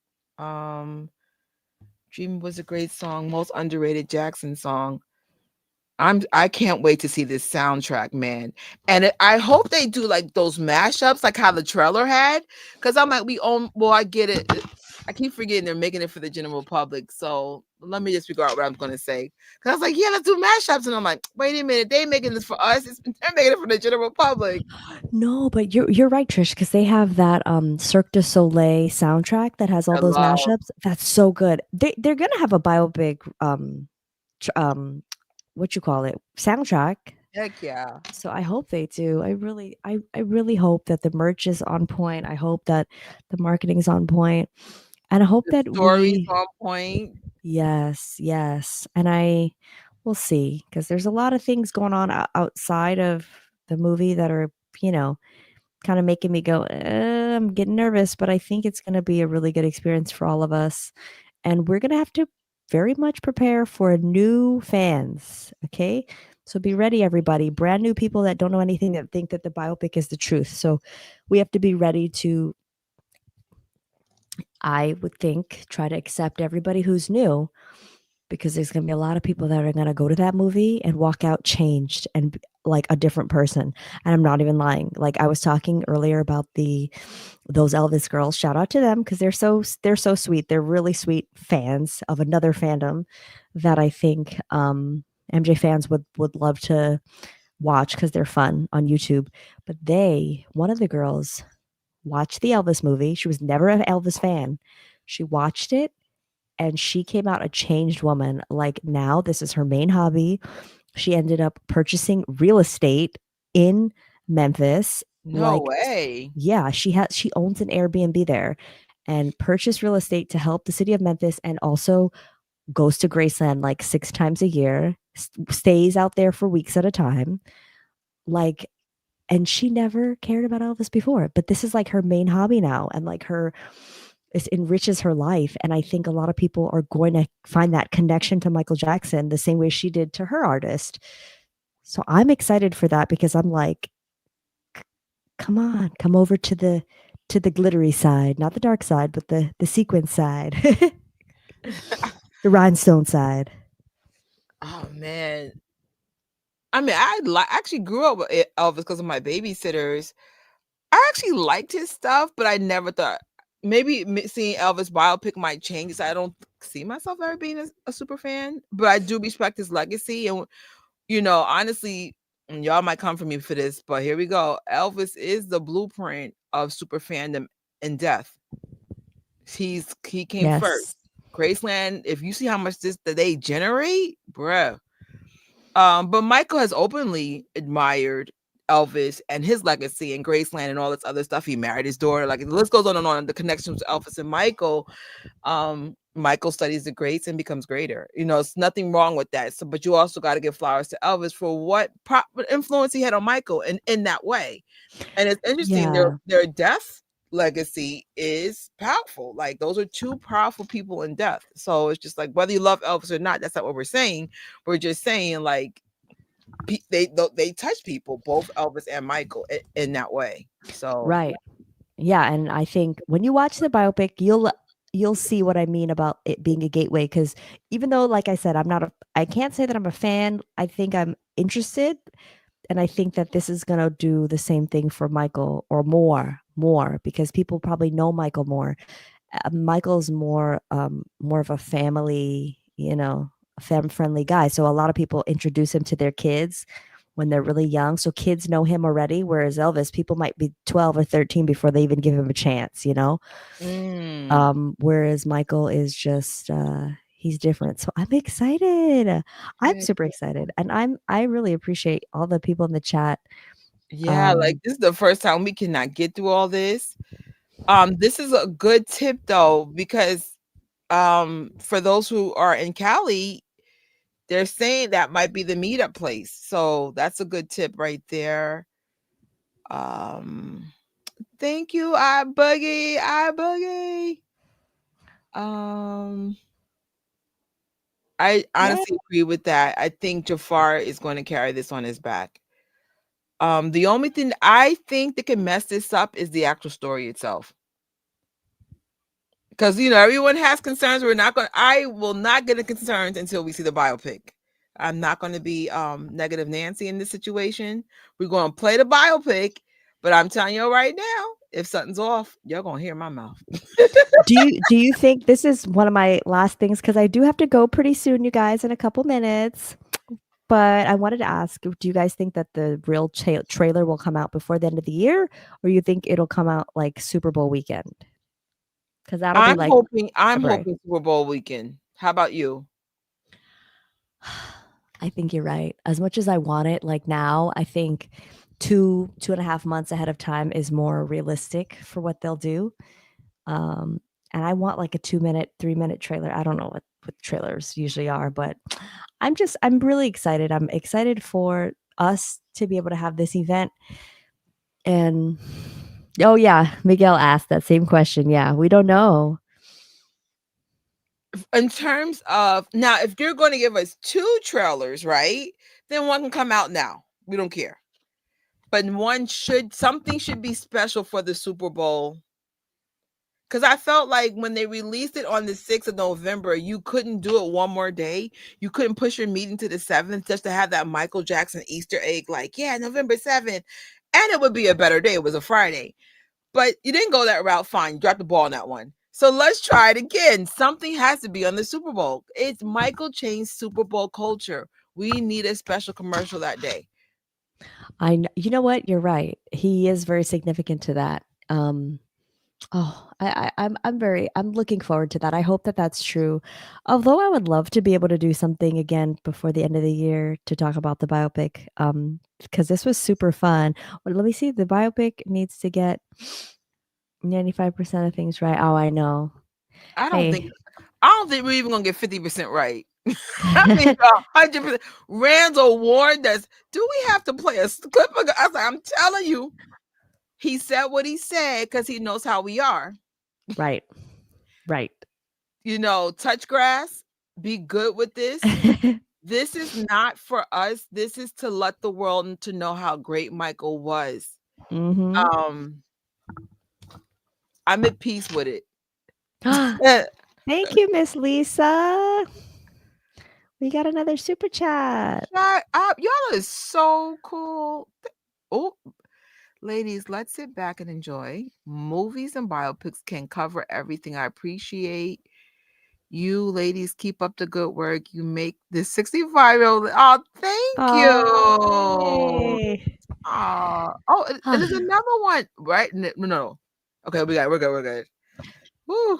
Speaker 2: Dream was a great song, most underrated Jackson song. I can't wait to see this soundtrack, man. And I hope they do like those mashups, like how the trailer had, because I'm like, I get it. I keep forgetting they're making it for the general public. So let me just figure out what I'm going to say. Because I was like, yeah, let's do mashups. And I'm like, wait a minute, they making this for us. They're making it for the general public.
Speaker 3: No, but you're right, Trish, because they have that Cirque du Soleil soundtrack that has all
Speaker 2: I
Speaker 3: those
Speaker 2: love.
Speaker 3: mashups. That's so good. They're gonna have a biopic what you call it, soundtrack.
Speaker 2: Heck yeah.
Speaker 3: So I hope they do. I really hope that the merch is on point. I hope that the marketing is on point. And I hope
Speaker 2: The
Speaker 3: that
Speaker 2: story's on point.
Speaker 3: yes. And we'll see, because there's a lot of things going on outside of the movie that are, kind of making me go, I'm getting nervous, but I think it's going to be a really good experience for all of us. And we're going to have to very much prepare for new fans. Okay. So be ready, everybody. Brand new people that don't know anything that think that the biopic is the truth. So we have to be ready to, I would think, try to accept everybody who's new, because there's going to be a lot of people that are going to go to that movie and walk out changed and like a different person. And I'm not even lying. Like I was talking earlier about those Elvis girls. Shout out to them because they're so sweet. They're really sweet fans of another fandom that I think MJ fans would love to watch because they're fun on YouTube. But one of the girls watched the Elvis movie. She was never an Elvis fan. She watched it and she came out a changed woman. Like now this is her main hobby. She ended up purchasing real estate in Memphis.
Speaker 2: No
Speaker 3: Like,
Speaker 2: way.
Speaker 3: yeah, she owns an Airbnb there and purchased real estate to help the city of Memphis, and also goes to Graceland like 6 times a year, stays out there for weeks at a time. Like, and she never cared about Elvis before, but this is like her main hobby now, and like it enriches her life. And I think a lot of people are going to find that connection to Michael Jackson the same way she did to her artist. So I'm excited for that because I'm like, come on, come over to the glittery side, not the dark side, but the sequence side, the rhinestone side.
Speaker 2: Oh man. I mean, actually grew up with Elvis because of my babysitters. I actually liked his stuff, but I never thought maybe seeing Elvis biopic might change. So I don't see myself ever being a super fan, but I do respect his legacy. And honestly, and y'all might come for me for this, but here we go. Elvis is the blueprint of super fandom and death. He came first. Graceland, if you see how much that they generate, bruh. But Michael has openly admired Elvis and his legacy and Graceland and all this other stuff. He married his daughter. Like the list goes on and on. The connections to Elvis and Michael. Michael studies the greats and becomes greater. It's nothing wrong with that. So, but you also got to give flowers to Elvis for what influence he had on Michael in that way. And it's interesting. Their death legacy is powerful. Like those are two powerful people in death. So it's just like whether you love Elvis or not, that's not what we're saying. We're just saying like they touch people, both Elvis and Michael, in that way. So
Speaker 3: right, yeah. And I think when you watch the biopic, you'll see what I mean about it being a gateway. Because even though, like I said, I can't say that I'm a fan. I think I'm interested, and I think that this is gonna do the same thing for Michael, or more, because people probably know Michael more. Michael's more of a family, fam-friendly guy. So a lot of people introduce him to their kids when they're really young. So kids know him already, whereas Elvis, people might be 12 or 13 before they even give him a chance, Whereas Michael is just he's different. So I'm excited. I'm super excited. And I really appreciate all the people in the chat.
Speaker 2: Yeah, like this is the first time we cannot get through all this. This is a good tip though, because for those who are in Cali, they're saying that might be the meetup place. So that's a good tip right there. Thank you, iBoogie. I honestly agree with that. I think Jafar is going to carry this on his back. The only thing I think that can mess this up is the actual story itself. Because everyone has concerns. I will not get into concerns until we see the biopic. I'm not going to be negative Nancy in this situation. We're going to play the biopic, but I'm telling you right now, if something's off, you're going to hear my mouth.
Speaker 3: Do you think this is one of my last things? Because I do have to go pretty soon, you guys, in a couple minutes. But I wanted to ask, do you guys think that the real trailer will come out before the end of the year, or you think it'll come out like Super Bowl weekend? Because that'll be like
Speaker 2: I'm hoping Super Bowl weekend. How about you?
Speaker 3: I think you're right. As much as I want it, like now, I think 2.5 months ahead of time is more realistic for what they'll do. And I want like a 2-minute, 3-minute trailer. I don't know what trailers usually are, but I'm really excited. I'm excited for us to be able to have this event. And oh yeah, Miguel asked that same question. Yeah, we don't know.
Speaker 2: In terms of now, if you're going to give us 2 trailers, right? then one can come out now. We don't care. But something should be special for the Super Bowl. Because I felt like when they released it on the 6th of November, you couldn't do it one more day. You couldn't push your meeting to the 7th just to have that Michael Jackson Easter egg, like, yeah, November 7th. And it would be a better day. It was a Friday. But you didn't go that route. Fine. You dropped the ball on that one. So let's try it again. Something has to be on the Super Bowl. It's Michael changed Super Bowl culture. We need a special commercial that day.
Speaker 3: You know what? You're right. He is very significant to that. I'm looking forward to that. I hope that that's true. Although I would love to be able to do something again before the end of the year to talk about the biopic. Because this was super fun. Well, let me see. The biopic needs to get 95% of things right. Oh, I know.
Speaker 2: I don't think we're even gonna get 50% right. I mean, 100%. Randall warned us. Do we have to play a clip? I was like, I'm telling you, he said what he said because he knows how we are.
Speaker 3: Right.
Speaker 2: You know, touch grass. Be good with this. This is not for us. This is to let the world to know how great Michael was.
Speaker 3: Mm-hmm.
Speaker 2: I'm at peace with it.
Speaker 3: Thank you, Miss Lisa. We got another super chat.
Speaker 2: Shut up. Y'all is so cool. Oh, ladies, let's sit back and enjoy. Movies and biopics can cover everything. I appreciate you, ladies. Keep up the good work. You make this 65-year-old. Oh, thank you.
Speaker 3: Yay.
Speaker 2: There's another one, right? No. Okay, we're good. Woo.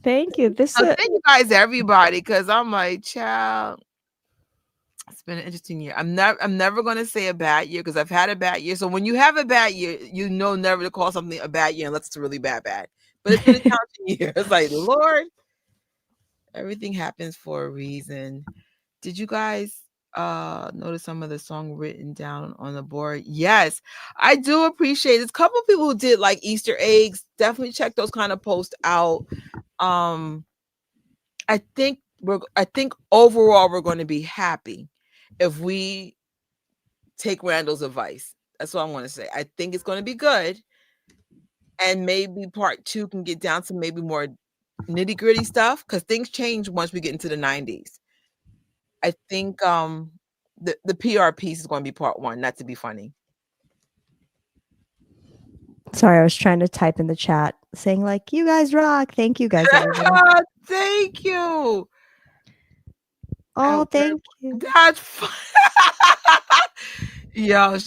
Speaker 3: Thank you.
Speaker 2: Thank you guys, everybody, because I'm like, child, it's been an interesting year. I'm never gonna say a bad year because I've had a bad year. So when you have a bad year, you know never to call something a bad year unless it's really bad. But it's been a challenging year. It's like, Lord, everything happens for a reason. Did you guys notice some of the song written down on the board? Yes, I do appreciate it. There's a couple of people who did like Easter eggs. Definitely check those kind of posts out. I think overall we're going to be happy if we take Randall's advice. That's what I'm going to say. I think it's going to be good, and maybe part 2 can get down to maybe more nitty gritty stuff because things change once we get into the 90s. I think the PR piece is going to be part 1, not to be funny.
Speaker 3: Sorry, I was trying to type in the chat saying like, you guys rock. Thank you guys.
Speaker 2: Thank you.
Speaker 3: Oh, thank you.
Speaker 2: That's fun. Yo,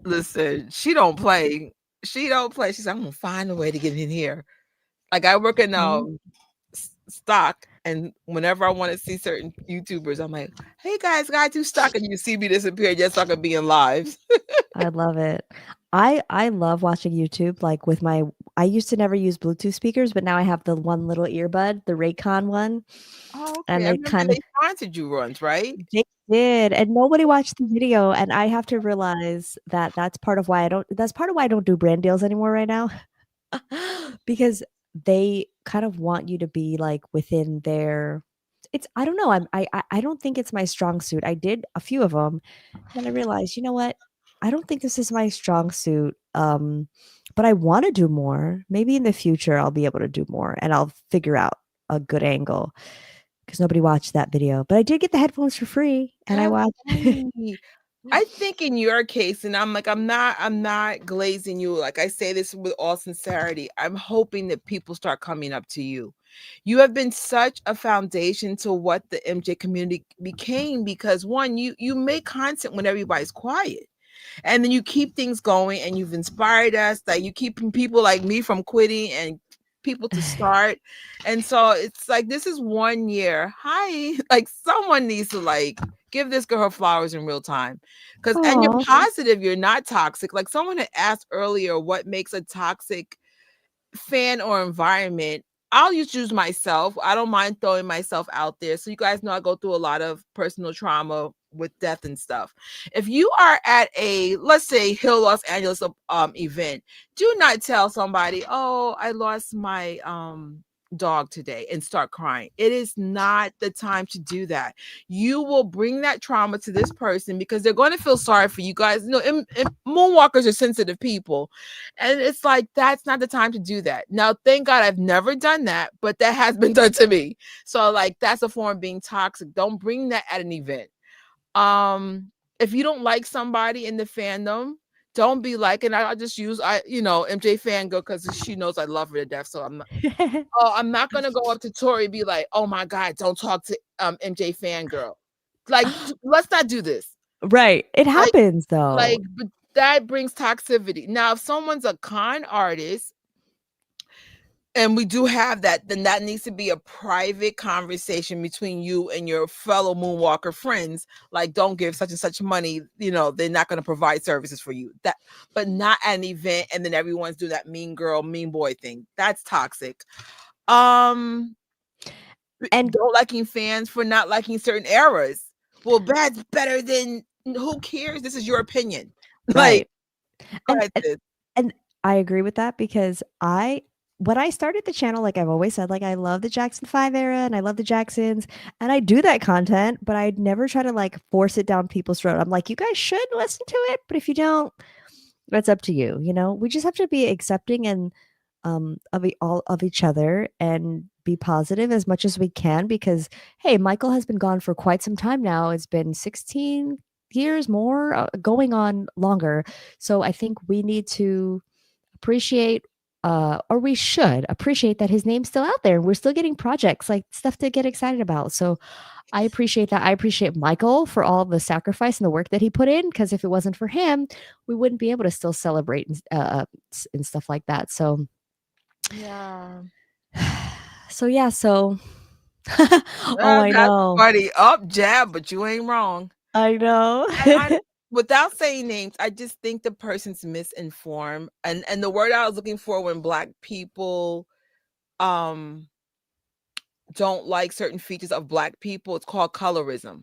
Speaker 2: listen, she don't play. She's like, I'm gonna find a way to get in here. Like I work in stock, and whenever I want to see certain YouTubers, I'm like, hey guys, do stock, and you see me disappear just so I can be in lives.
Speaker 3: I love it. I love watching YouTube. Like with I used to never use Bluetooth speakers, but now I have the one little earbud, the Raycon one.
Speaker 2: Oh, okay.
Speaker 3: And
Speaker 2: they sponsored you once, right?
Speaker 3: They did, and nobody watched the video. And I have to realize that that's part of why I don't do brand deals anymore right now, because they kind of want you to be like within their. I don't know. I don't think it's my strong suit. I did a few of them, and I realized, you know what? I don't think this is my strong suit. But I want to do more. Maybe in the future I'll be able to do more, and I'll figure out a good angle because nobody watched that video. But I did get the headphones for free, and I watched.
Speaker 2: I think in your case, and I'm not glazing you. Like I say this with all sincerity. I'm hoping that people start coming up to you. You have been such a foundation to what the MJ community became because one, you make content when everybody's quiet. And then you keep things going and you've inspired us, that you keep people like me from quitting and people to start. And so it's like, this is 1 year. Hi, like someone needs to like give this girl her flowers in real time. And you're positive, you're not toxic. Like someone had asked earlier, what makes a toxic fan or environment? I'll just use myself. I don't mind throwing myself out there. So you guys know I go through a lot of personal trauma with death and stuff. If you are at a, let's say, Hill Los Angeles event, do not tell somebody, oh, I lost my dog today and start crying. It is not the time to do that. You will bring that trauma to this person because they're going to feel sorry for you guys. You know, moonwalkers are sensitive people. And it's like, that's not the time to do that. Now, thank God I've never done that, but that has been done to me. So like, that's a form of being toxic. Don't bring that at an event. If you don't like somebody in the fandom, don't be like, and I'll just use MJ Fangirl because she knows I love her to death. So I'm not gonna go up to Tori and be like, oh my God, don't talk to MJ Fangirl. Like, let's not do this.
Speaker 3: Right. It happens though.
Speaker 2: Like, but that brings toxicity. Now, if someone's a con artist, and we do have that, then that needs to be a private conversation between you and your fellow moonwalker friends. Like, don't give such and such money, they're not going to provide services for you. But not at an event, and then everyone's doing that mean girl, mean boy thing. That's toxic. And don't liking fans for not liking certain eras. Well, bad's better than, who cares? This is your opinion.
Speaker 3: Right.
Speaker 2: Like,
Speaker 3: and I agree with that because when I started the channel, like I've always said, like I love the Jackson 5 era and I love the Jacksons and I do that content, but I'd never try to like force it down people's throat. I'm like, you guys should listen to it, but if you don't, that's up to you. We just have to be accepting and of each other and be positive as much as we can because hey, Michael has been gone for quite some time now. It's been 16 years more, going on longer. So I think we need to appreciate or we should appreciate that his name's still out there and we're still getting projects, like stuff to get excited about. So I appreciate that. I appreciate Michael for all the sacrifice and the work that he put in, because if it wasn't for him, we wouldn't be able to still celebrate and stuff like that. So
Speaker 2: yeah.
Speaker 3: Oh, I know.
Speaker 2: Buddy, up jab, but you ain't wrong.
Speaker 3: I know.
Speaker 2: Without saying names, I just think the person's misinformed. And the word I was looking for when Black people don't like certain features of Black people, it's called colorism.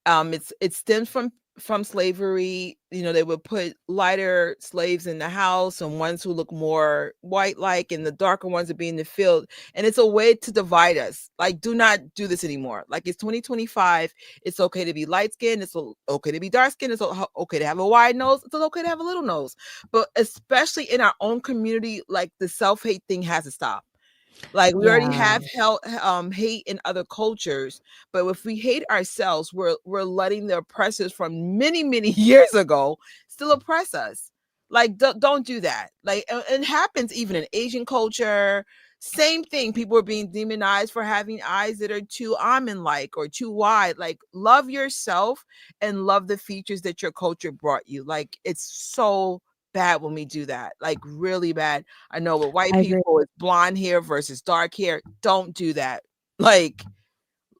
Speaker 2: It stems from slavery. They would put lighter slaves in the house and ones who look more white-like, and the darker ones would be in the field. And it's a way to divide us. Like, do not do this anymore. Like, it's 2025. It's okay to be light-skinned. It's okay to be dark-skinned. It's okay to have a wide nose. It's okay to have a little nose. But especially in our own community, like, the self-hate thing has to stop. Like, we already have hate in other cultures, but if we hate ourselves, we're letting the oppressors from many, many years ago still oppress us. Like, don't do that. Like, it happens even in Asian culture. Same thing. People are being demonized for having eyes that are too almond-like or too wide. Like, love yourself and love the features that your culture brought you. Like, it's so bad when we do that, like really bad. I know with white people, it's blonde hair versus dark hair. Don't do that. Like,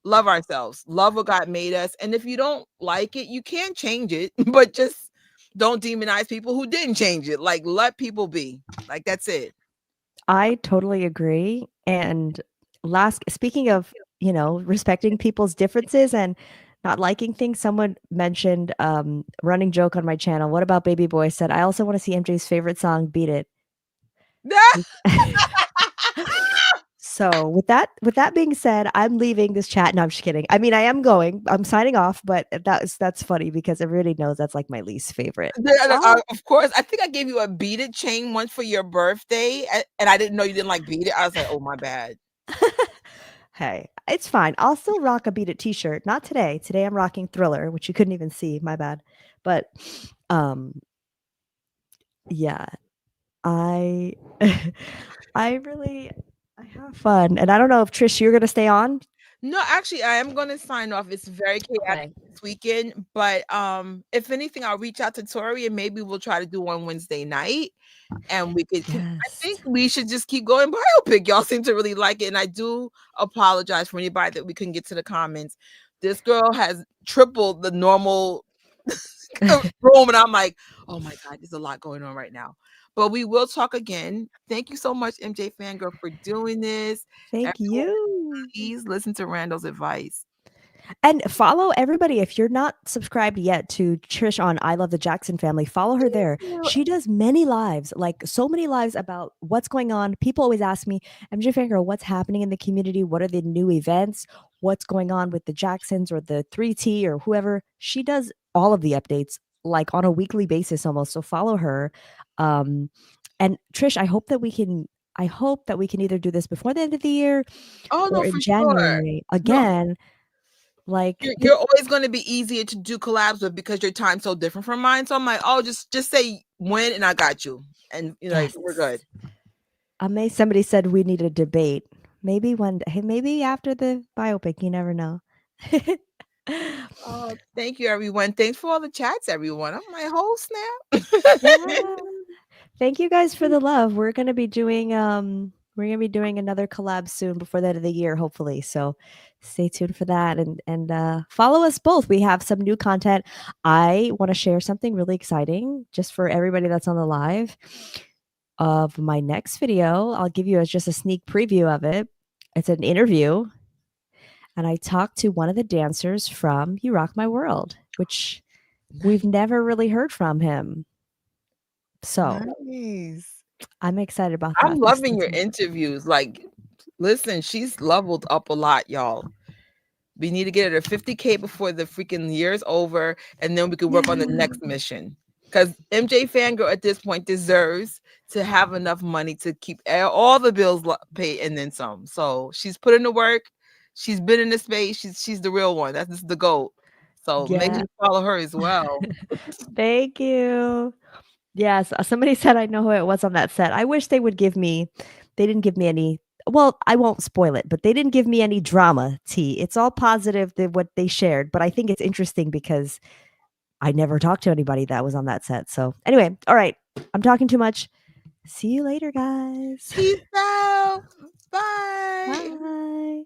Speaker 2: love ourselves, love what God made us. And if you don't like it, you can't change it, but just don't demonize people who didn't change it. Like, let people be. Like, that's it.
Speaker 3: I totally agree. And speaking of, respecting people's differences and not liking things, someone mentioned running joke on my channel. What about Baby Boy said, I also want to see MJ's favorite song, Beat It. So with that being said, I'm leaving this chat. No, I'm just kidding. I mean, I am going. I'm signing off, but that's funny because everybody knows that's like my least favorite.
Speaker 2: Of course. I think I gave you a Beat It chain once for your birthday, and I didn't know you didn't like Beat It. I was like, oh, my bad.
Speaker 3: Hey, it's fine. I'll still rock a Beat It t-shirt. Not today. Today I'm rocking Thriller, which you couldn't even see. My bad. But yeah. I have fun. And I don't know if Trish, you're gonna stay on.
Speaker 2: No, actually, I am going to sign off. It's very chaotic this weekend, but if anything, I'll reach out to Tori and maybe we'll try to do one Wednesday night. And we could, I think we should just keep going biopic. Y'all seem to really like it. And I do apologize for anybody that we couldn't get to the comments. This girl has tripled the normal room. And I'm like, oh my God, there's a lot going on right now. But we will talk again. Thank you so much, MJ Fangirl, for doing this.
Speaker 3: Thank you.
Speaker 2: Please listen to Randall's advice.
Speaker 3: And follow everybody. If you're not subscribed yet to Trish on I Love the Jackson Family, follow her there. She does many lives, like so many lives about what's going on. People always ask me, MJ Fangirl, what's happening in the community? What are the new events? What's going on with the Jacksons or the 3T or whoever? She does all of the updates like on a weekly basis almost. So follow her. And Trish, I hope that we can either do this before the end of the year
Speaker 2: Oh
Speaker 3: or
Speaker 2: no,
Speaker 3: in
Speaker 2: for sure.
Speaker 3: January
Speaker 2: No,
Speaker 3: again. Like
Speaker 2: you're always going to be easier to do collabs with because your time's so different from mine. So I'm like, oh, just say when, and I got you, and you're like, we're good.
Speaker 3: Amazing. Somebody said we need a debate. Maybe one day, maybe after the biopic. You never know.
Speaker 2: Oh, thank you, everyone. Thanks for all the chats, everyone. I'm my host now.
Speaker 3: Yeah. Thank you guys for the love. We're gonna be doing another collab soon before the end of the year, hopefully. So stay tuned for that and follow us both. We have some new content. I want to share something really exciting just for everybody that's on the live of my next video. I'll give you just a sneak preview of it. It's an interview. And I talked to one of the dancers from You Rock My World, which we've never really heard from him. So
Speaker 2: Nice.
Speaker 3: I'm excited about that.
Speaker 2: I'm loving your interviews. Like, listen, she's leveled up a lot, y'all. We need to get her to 50K before the freaking year's over, and then we can work on the next mission. Because MJ Fangirl at this point deserves to have enough money to keep all the bills paid and then some. So she's put in the work. She's been in the space. She's the real one. That's the GOAT. So make sure you follow her as well.
Speaker 3: Thank you. Yes, somebody said I know who it was on that set. I wish they didn't give me any, well, I won't spoil it, but they didn't give me any drama tea. It's all positive what they shared, but I think it's interesting because I never talked to anybody that was on that set. So anyway, all right, I'm talking too much. See you later, guys.
Speaker 2: Peace out. Bye.
Speaker 3: Bye.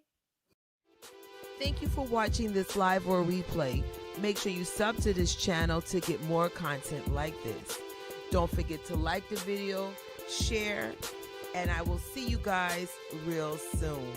Speaker 2: Thank you for watching this live or replay. Make sure you sub to this channel to get more content like this. Don't forget to like the video, share, and I will see you guys real soon.